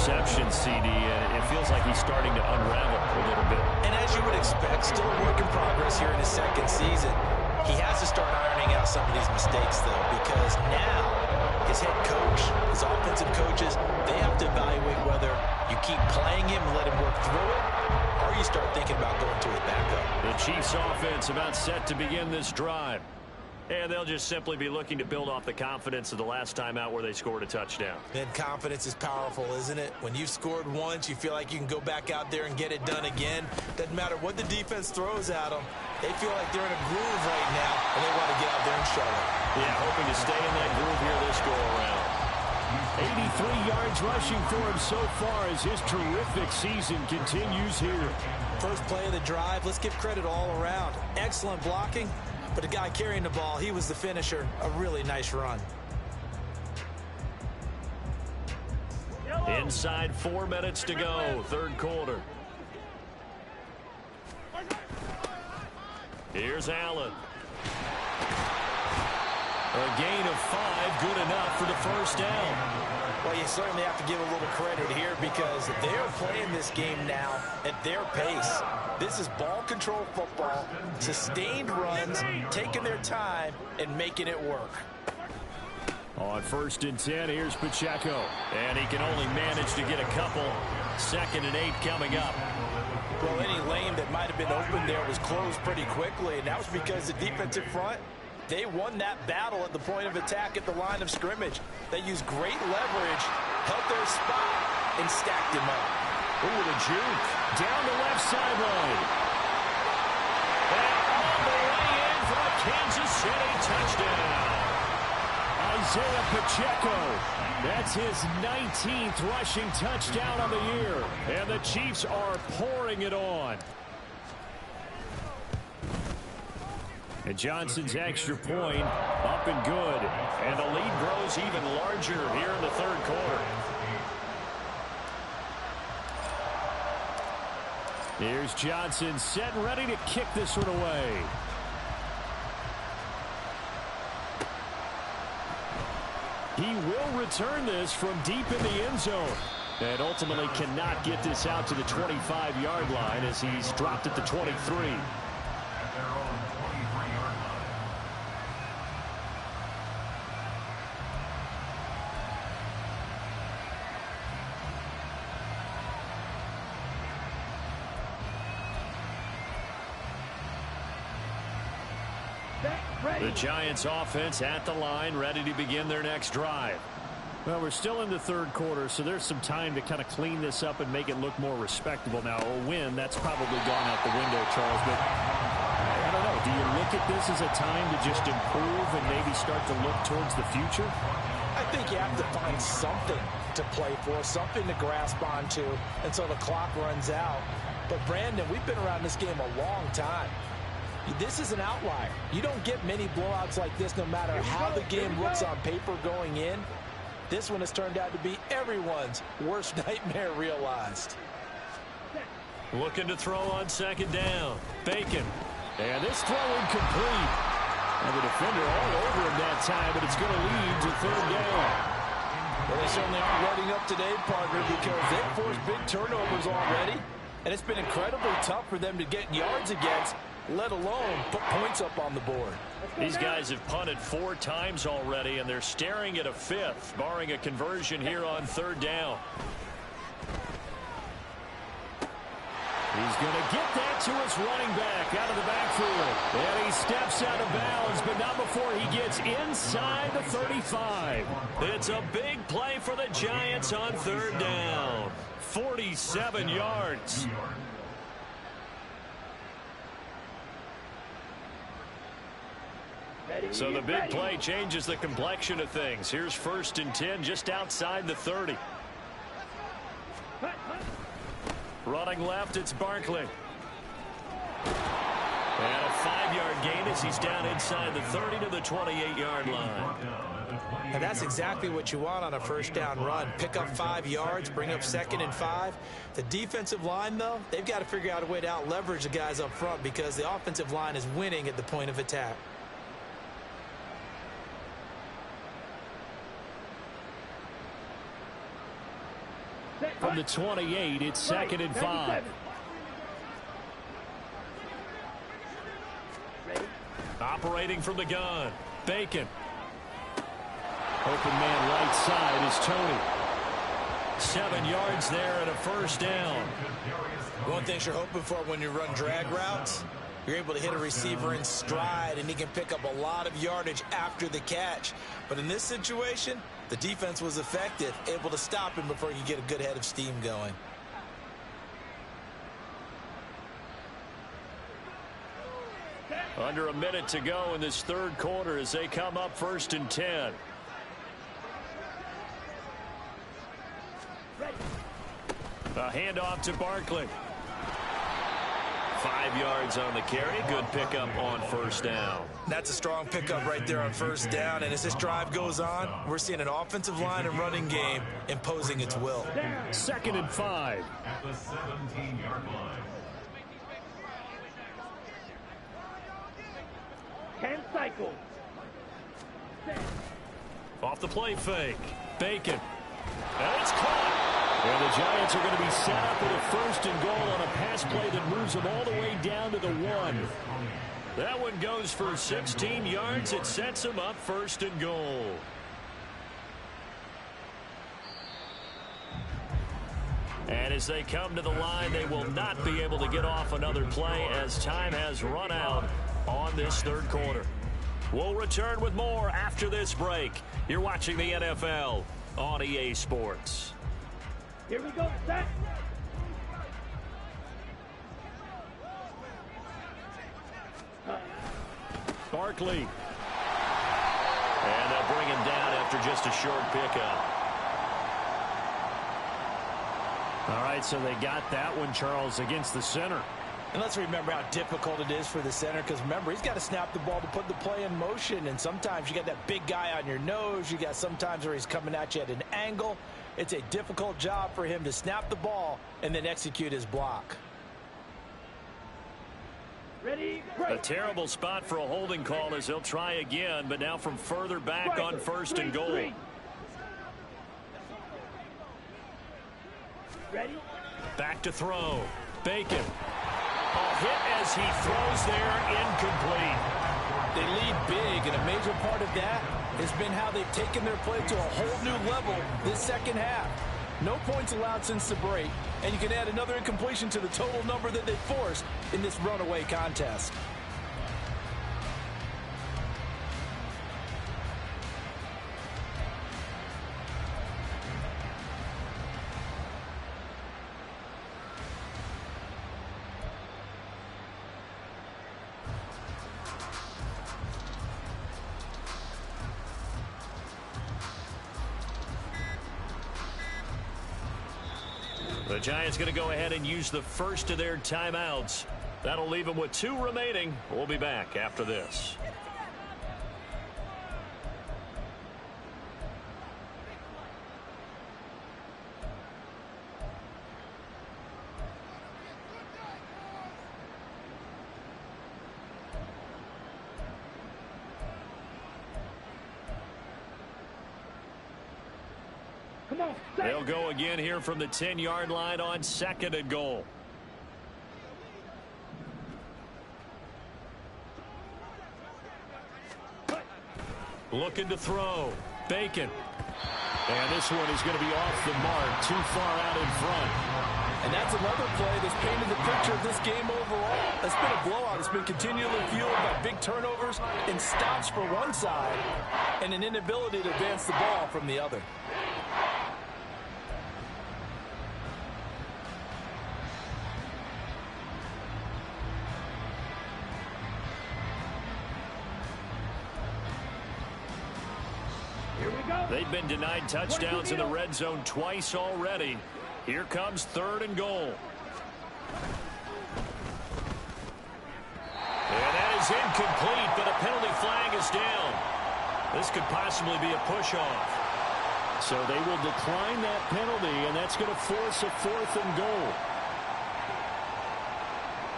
A: Interception, CD, and it feels like he's starting to unravel a little bit.
D: And as you would expect, still a work in progress here in his second season. He has to start ironing out some of these mistakes, though, because now his head coach, his offensive coaches, they have to evaluate whether you keep playing him and let him work through it, or you start thinking about going to his backup.
A: The Chiefs offense about set to begin this drive. And they'll just simply be looking to build off the confidence of the last time out where they scored a touchdown.
D: And confidence is powerful, isn't it? When you've scored once, you feel like you can go back out there and get it done again. Doesn't matter what the defense throws at them. They feel like they're in a groove right now, and they want to get out there and show it.
A: Yeah, hoping to stay in that groove here this go-around.
C: 83 yards rushing for him so far as his terrific season continues here.
D: First play of the drive, let's give credit all around. Excellent blocking. But the guy carrying the ball, he was the finisher. A really nice run.
A: Inside 4 minutes to go, third quarter. Here's Allen. A gain of 5, good enough for the first down.
D: Well, you certainly have to give a little credit here because they're playing this game now at their pace. This is ball control football, sustained runs, taking their time, and making it work.
C: On 1st and 10, here's Pacheco.
A: And he can only manage to get a couple. 2nd and 8 coming up.
D: Well, any lane that might have been open there was closed pretty quickly, and that was because the defensive front, they won that battle at the point of attack at the line of scrimmage. They used great leverage, held their spot, and stacked him up.
C: Ooh, the juke down the left sideline.
A: And on the way in for a Kansas City touchdown.
C: Isaiah Pacheco. That's his 19th rushing touchdown on the year. And the Chiefs are pouring it on. And Johnson's extra point up and good.
A: And the lead grows even larger here in the third quarter.
C: Here's Johnson set and ready to kick this one away. He will return this from deep in the end zone. And ultimately cannot get this out to the 25-yard line as he's dropped at the 23.
F: At their own 23-yard line.
A: The Giants offense at the line, ready to begin their next drive.
C: Well, we're still in the third quarter, so there's some time to kind of clean this up and make it look more respectable. Now, a win, that's probably gone out the window, Charles, but I don't know. Do you look at this as a time to just improve and maybe start to look towards the future?
D: I think you have to find something to play for, something to grasp onto until the clock runs out. But, Brandon, we've been around this game a long time. This is an outlier. You don't get many blowouts like this no matter how the game looks on paper going in. This one has turned out to be everyone's worst nightmare realized.
A: Looking to throw on 2nd down. Bacon.
C: And this throw incomplete. And the defender all over him that time, but it's going to lead to 3rd down.
D: Well, they certainly aren't letting up today, partner, because they've forced big turnovers already. And it's been incredibly tough for them to get yards against, let alone put points up on the board.
A: These guys have punted 4 times already, and they're staring at a 5th, barring a conversion here on 3rd down.
C: He's going to get that to his running back out of the backfield. And he steps out of bounds, but not before he gets inside the 35.
A: It's a big play for the Giants on 3rd down. 47 yards. So the big play changes the complexion of things. Here's 1st and 10 just outside the 30. Running left, it's Barkley. And a 5-yard gain as he's down inside the 30 to the 28-yard line.
D: And that's exactly what you want on a 1st down run. Pick up 5 yards, bring up 2nd and 5. The defensive line, though, they've got to figure out a way to out-leverage the guys up front because the offensive line is winning at the point of attack.
C: From the 28, it's 2nd and 5.
A: Operating from the gun, Bacon.
C: Open man right side is Tony.
A: 7 yards there and a 1st down.
D: One thing you're hoping for when you run drag routes, You're able to hit a receiver in stride, and he can pick up a lot of yardage after the catch. But in this situation, the defense was effective, able to stop him before he could get a good head of steam going.
A: Under a minute to go in this third quarter as they come up 1st and 10. A handoff to Barkley. 5 yards on the carry. Good pickup on 1st down.
D: That's a strong pickup right there on 1st down. And as this drive goes on, we're seeing an offensive line and running game imposing its will.
A: 2nd and 5.
F: At the 17-yard line.
B: 10 cycles.
A: Off the play fake. Bacon. And it's caught. And the Giants are going to be set up with a 1st and goal on a pass play that moves them all the way down to the 1. That one goes for 16 yards. It sets them up 1st and goal. And as they come to the line, they will not be able to get off another play as time has run out on this third quarter. We'll return with more after this break. You're watching the NFL on EA Sports.
B: Here we go, set.
A: Barkley. And they'll bring him down after just a short pickup. All right, so they got that one, Charles, against the center.
E: And let's remember how difficult it is for the center, because remember, he's got to snap the ball to put the play in motion, and sometimes you got that big guy on your nose. You got sometimes where he's coming at you at an angle. It's a difficult job for him to snap the ball and then execute his block.
B: Ready,
A: A
B: break.
A: terrible spot for a holding call as they'll try again, but now from further back on 1st and goal.
B: Ready?
A: Back to throw. Bacon. A hit as he throws there, incomplete.
E: They lead big, and a major part of that has been how they've taken their play to a whole new level this second half. No points allowed since the break, and you can add another incompletion to the total number that they forced in this runaway contest.
A: The Giants going to go ahead and use the first of their timeouts. That'll leave them with 2 remaining. We'll be back after this.
B: Come on, set.
A: They'll go again here from the 10-yard line on 2nd and goal. Looking to throw. Bacon. And this one is going to be off the mark, too far out in front.
E: And that's another play that's painted the picture of this game overall. It's been a blowout. It's been continually fueled by big turnovers and stops for one side and an inability to advance the ball from the other.
A: They've been denied touchdowns in the red zone twice already. Here comes 3rd and goal. And that is incomplete, but a penalty flag is down. This could possibly be a push-off. So they will decline that penalty, and that's going to force a 4th and goal.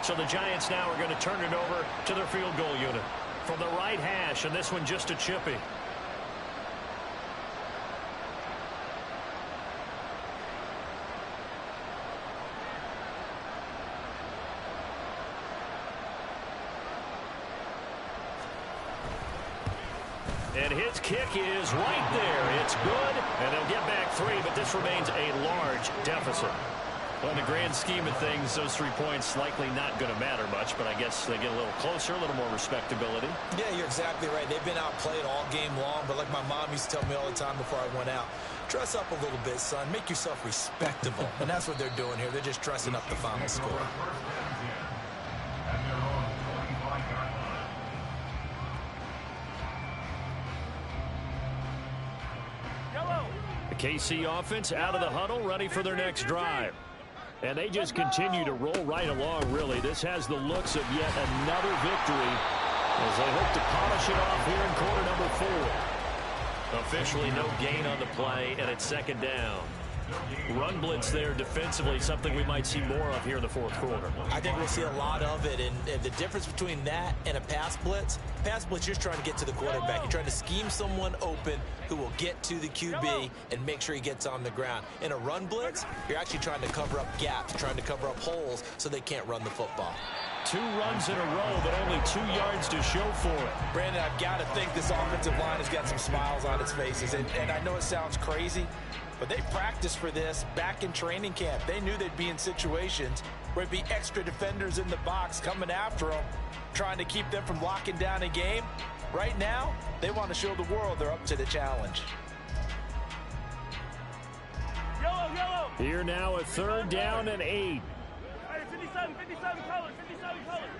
A: So the Giants now are going to turn it over to their field goal unit. From the right hash, and this one just a chippy. And his kick is right there. It's good, and they'll get back 3, but this remains a large deficit.
C: Well, in the grand scheme of things, those 3 points likely not going to matter much, but I guess they get a little closer, a little more respectability.
D: Yeah, you're exactly right. They've been outplayed all game long, but like my mom used to tell me all the time before I went out, dress up a little bit, son. Make yourself respectable. And that's what they're doing here. They're just dressing up the final score.
A: The KC offense out of the huddle, ready for their next drive. And they just continue to roll right along, really. This has the looks of yet another victory as they hope to polish it off here in quarter number 4. Officially no gain on the play, and it's second down. Run blitz there defensively, something we might see more of here in the fourth quarter.
D: I think we'll see a lot of it, and the difference between that and a pass blitz, you're just trying to get to the quarterback. You're trying to scheme someone open who will get to the QB and make sure he gets on the ground. In a run blitz, you're actually trying to cover up gaps, trying to cover up holes so they can't run the football.
A: 2 runs in a row, but only 2 yards to show for it.
E: Brandon, I've got to think this offensive line has got some smiles on its faces, and I know it sounds crazy, but they practiced for this back in training camp. They knew they'd be in situations where there'd be extra defenders in the box coming after them, trying to keep them from locking down a game. Right now, they want to show the world they're up to the challenge.
B: Yellow.
A: Here now, a 3rd down and 8.
B: Hey, 57 colors, 57 colors.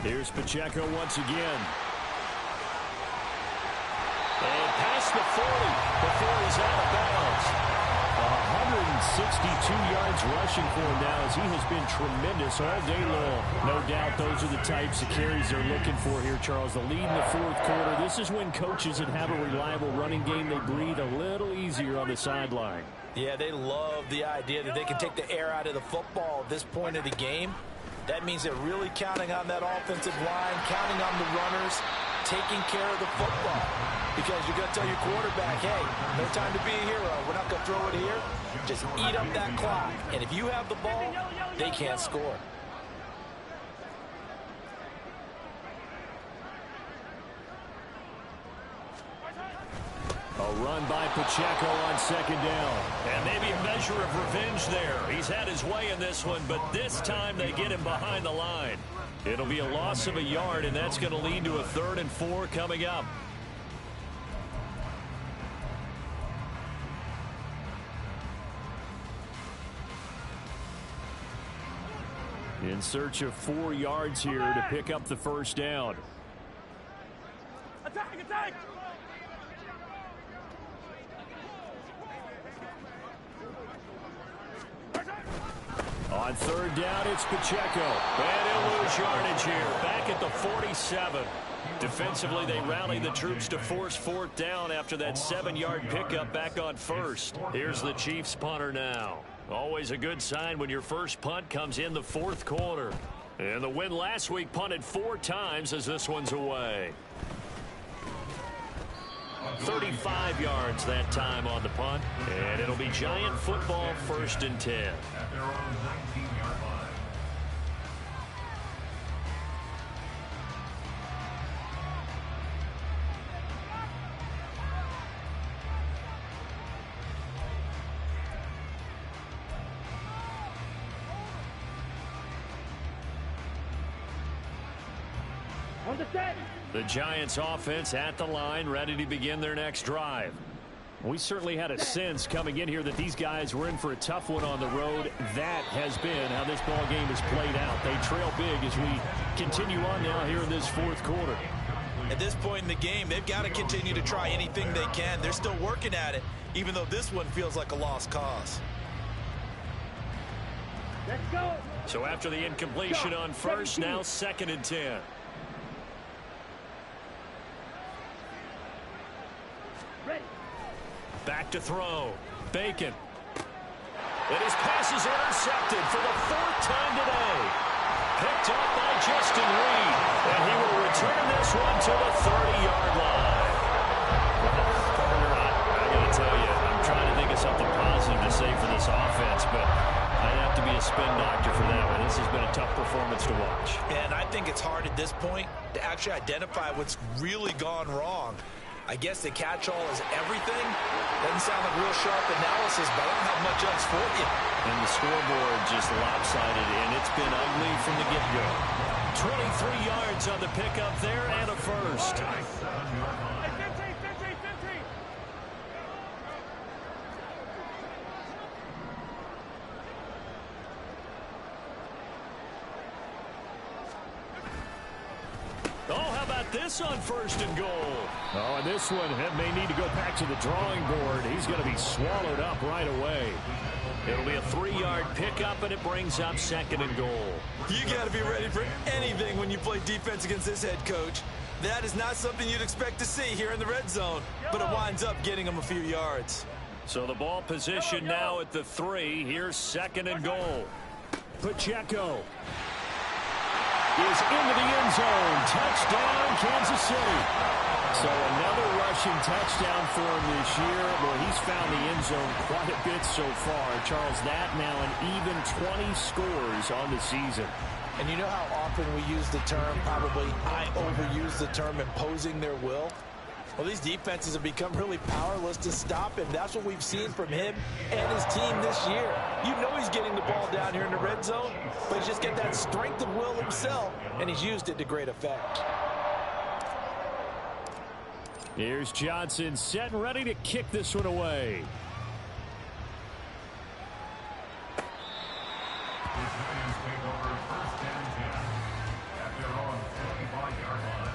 A: Here's Pacheco once again. And past the 40 before he's out of bounds. 162 yards rushing for him now as he has been tremendous all day long. No doubt those are the types of carries they're looking for here, Charles. The lead in the fourth quarter. This is when coaches that have a reliable running game, they breathe a little easier on the sideline.
E: Yeah, they love the idea that they can take the air out of the football at this point of the game. That means they're really counting on that offensive line, counting on the runners, taking care of the football. Because you're going to tell your quarterback, hey, no time to be a hero. We're not going to throw it here. Just eat up that clock. And if you have the ball, they can't score.
A: A run by Pacheco on 2nd down.
C: And maybe a measure of revenge there. He's had his way in this one, but this time they get him behind the line. It'll be a loss of a yard, and that's going to lead to a 3rd and 4 coming up.
A: In search of 4 yards here to pick up the 1st down.
B: Attack!
A: On 3rd down, it's Pacheco.
C: And he'll lose yardage here. Back at the 47. Defensively, they rallied the troops to force 4th down after that 7-yard pickup back on 1st. Here's the Chiefs punter now. Always a good sign when your first punt comes in the 4th quarter. And the win last week punted 4 times as this one's away. 35 yards that time on the punt. And it'll be Giant football, 1st and 10.
F: At their own 19-yard line.
B: Understand?
A: The Giants offense at the line, ready to begin their next drive. We certainly had a sense coming in here that these guys were in for a tough one on the road. That has been how this ball game has played out. They trail big as we continue on now here in this 4th quarter.
D: At this point in the game, they've got to continue to try anything they can. They're still working at it, even though this one feels like a lost cause.
B: Let's go.
A: So after the incompletion on 1st, now 2nd and 10. Back to throw. Bacon.
C: And his pass is intercepted for the 4th time today. Picked up by Justin Reed. And he will return this one to the 30-yard line.
A: I got to tell you, I'm trying to think of something positive to say for this offense, but I'd have to be a spin doctor for that one. This has been a tough performance to watch.
D: And I think it's hard at this point to actually identify what's really gone wrong. I guess the catch-all is everything. Doesn't sound like real sharp analysis, but I don't have much else for you.
C: And the scoreboard just lopsided, and it's been ugly from the get-go.
A: 23 yards on the pickup there and a first. Oh, how about this on first and goal? Oh, and this one may need to go back to the drawing board. He's going to be swallowed up right away. It'll be a 3-yard pickup, and it brings up second and goal.
D: You got to be ready for anything when you play defense against this head coach. That is not something you'd expect to see here in the red zone, but it winds up getting him a few yards.
A: So the ball position now at the 3. Here's second and goal. Pacheco is into the end zone. Touchdown, Kansas City. So another rushing touchdown for him this year. Well, he's found the end zone quite a bit so far. Charles, that now an even 20 scores on the season.
E: And you know how often we use the term, probably I overuse the term, imposing their will? Well, these defenses have become really powerless to stop him. That's what we've seen from him and his team this year. You know he's getting the ball down here in the red zone, but he's just got that strength of will himself, and he's used it to great effect.
A: Here's Johnson set and ready to kick this one away.
F: Giants take over first and 10 at their own 25-yard line.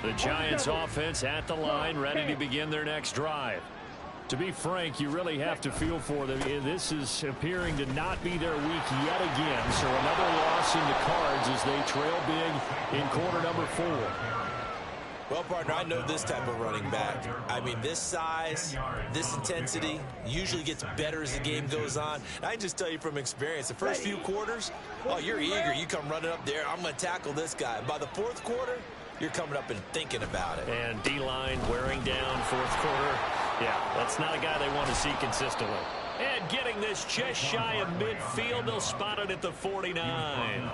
A: The Giants offense at the line, ready to begin their next drive. To be frank, you really have to feel for them. This is appearing to not be their week yet again. So another loss in the cards as they trail big in quarter number 4.
D: Well, partner, I know this type of running back. I mean, this size, this intensity usually gets better as the game goes on. And I just tell you from experience, the first few quarters, oh, you're eager. You come running up there, I'm going to tackle this guy. By the fourth quarter, you're coming up and thinking about it.
A: And D-line wearing down fourth quarter. Yeah, that's not a guy they want to see consistently. And getting this just shy of midfield, they'll spot it at the 49.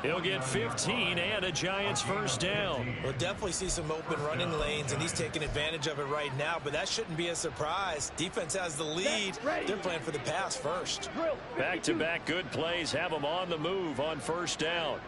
A: He'll get 15 and a Giants first down.
D: We'll definitely see some open running lanes, and he's taking advantage of it right now, but that shouldn't be a surprise. Defense has the lead. They're playing for the pass first.
A: Back-to-back good plays have them on the move on first down.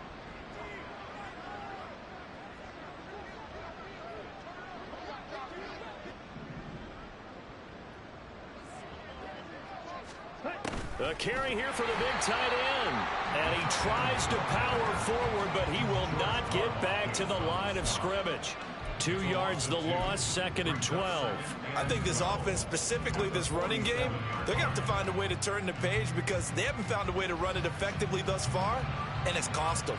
A: A carry here for the big tight end. And he tries to power forward, but he will not get back to the line of scrimmage. 2 yards the loss, second and 12.
D: I think this offense, specifically this running game, they're going to have to find a way to turn the page because they haven't found a way to run it effectively thus far, and it's cost them.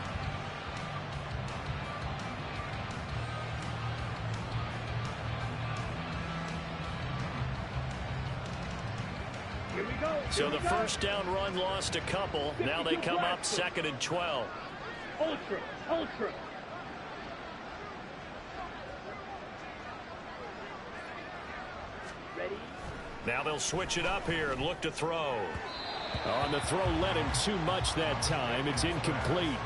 A: So the first down run lost a couple. Now they come up second and 12.
B: Ultra. Ready?
A: Now they'll switch it up here and look to throw. On the throw led him too much that time. It's incomplete.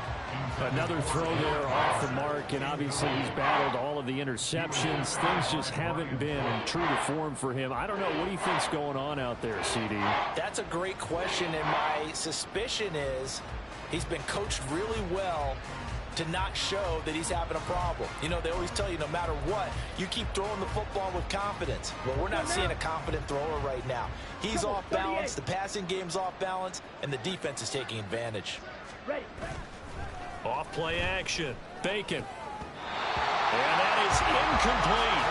A: Another throw there off the mark, and obviously he's battled all of the interceptions. Things just haven't been true to form for him. I don't know. What do you think's going on out there, CD?
E: That's a great question, and my suspicion is he's been coached really well to not show that he's having a problem. You know, they always tell you no matter what, you keep throwing the football with confidence. Well, we're not seeing a confident thrower right now. He's off balance, the passing game's off balance, and the defense is taking advantage.
B: Ready.
A: Off play action. Bacon. And that is incomplete.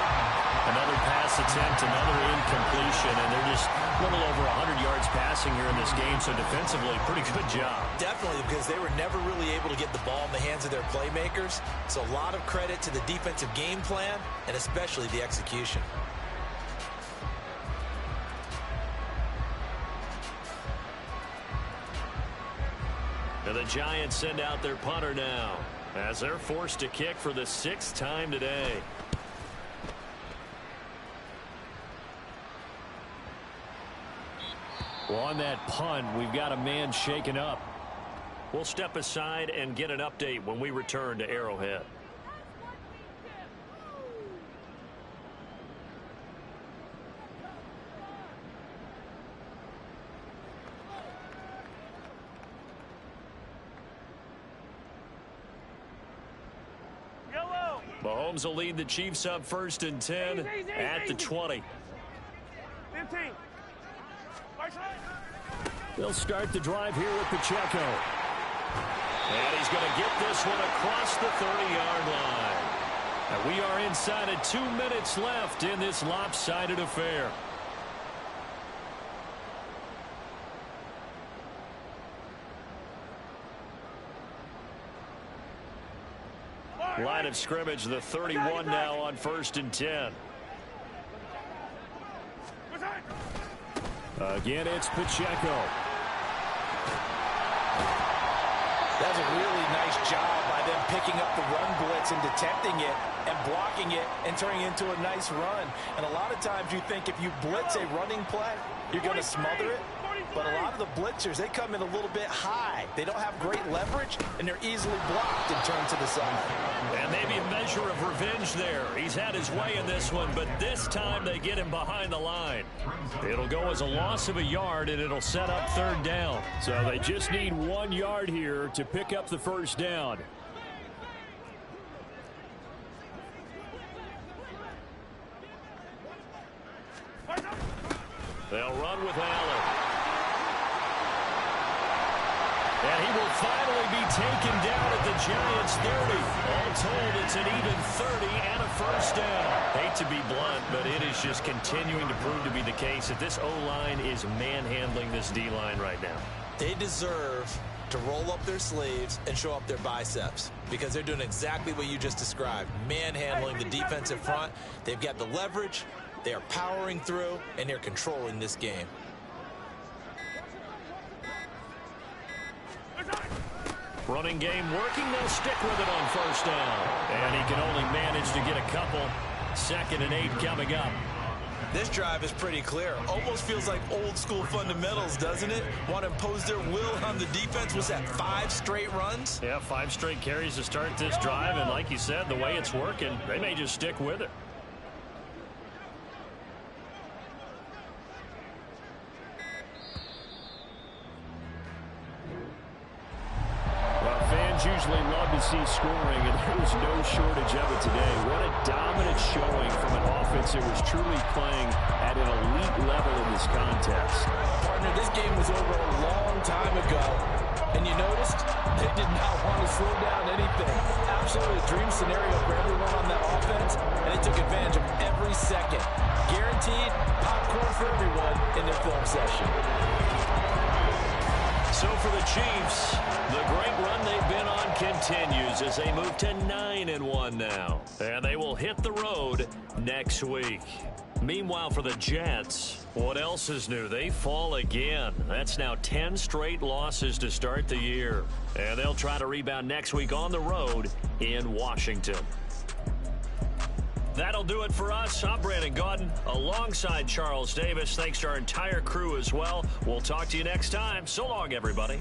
A: Another pass attempt, another incompletion, and they're just a little over 100 yards passing here in this game, so defensively, pretty good job.
D: Definitely, because they were never really able to get the ball in the hands of their playmakers. So a lot of credit to the defensive game plan, and especially the execution.
A: And the Giants send out their punter now as they're forced to kick for the 6th time today.
C: Well, on that punt, we've got a man shaken up.
A: We'll step aside and get an update when we return to Arrowhead. Mahomes will lead the Chiefs up 1st and 10 at the 20.
B: 15.
C: They'll start the drive here with Pacheco.
A: And he's going to get this one across the 30-yard line. And we are inside of 2 minutes left in this lopsided affair. Line of scrimmage, the 31 now on 1st and 10.
C: Again, it's Pacheco.
E: That's a really nice job by them picking up the run blitz and detecting it and blocking it and turning it into a nice run. And a lot of times you think if you blitz a running play, you're going to smother it. But a lot of the blitzers, they come in a little bit high. They don't have great leverage, and they're easily blocked and turned to the side.
A: And maybe a measure of revenge there. He's had his way in this one, but this time they get him behind the line. It'll go as a loss of a yard, and it'll set up 3rd down.
C: So they just need 1 yard here to pick up the 1st down.
A: They'll run with Allen. And he will finally be taken down at the Giants' 30. All told, it's an even 30 and a 1st down. Hate to be blunt, but it is just continuing to prove to be the case that this O-line is manhandling this D-line right now.
D: They deserve to roll up their sleeves and show up their biceps because they're doing exactly what you just described, manhandling the defensive front. They've got the leverage, they are powering through, and they're controlling this game.
A: Running game working. They'll stick with it on 1st down. And he can only manage to get a couple. 2nd and 8 coming up.
D: This drive is pretty clear. Almost feels like old school fundamentals, doesn't it? Want to impose their will on the defense. Was that 5 straight runs?
A: Yeah, 5 straight carries to start this drive. And like you said, the way it's working, they may just stick with it.
C: Usually love to see scoring, and there was no shortage of it today. What a dominant showing from an offense that was truly playing at an elite level in this contest.
E: Partner, this game was over a long time ago, and you noticed they did not want to slow down anything. Absolutely a dream scenario for everyone on that offense, and they took advantage of every second. Guaranteed popcorn for everyone in their film session.
A: So for the Chiefs, the great run they've been on continues as they move to 9-1 now. And they will hit the road next week. Meanwhile, for the Jets, what else is new? They fall again. That's now 10 straight losses to start the year. And they'll try to rebound next week on the road in Washington. That'll do it for us. I'm Brandon Gaudin alongside Charles Davis. Thanks to our entire crew as well. We'll talk to you next time. So long, everybody.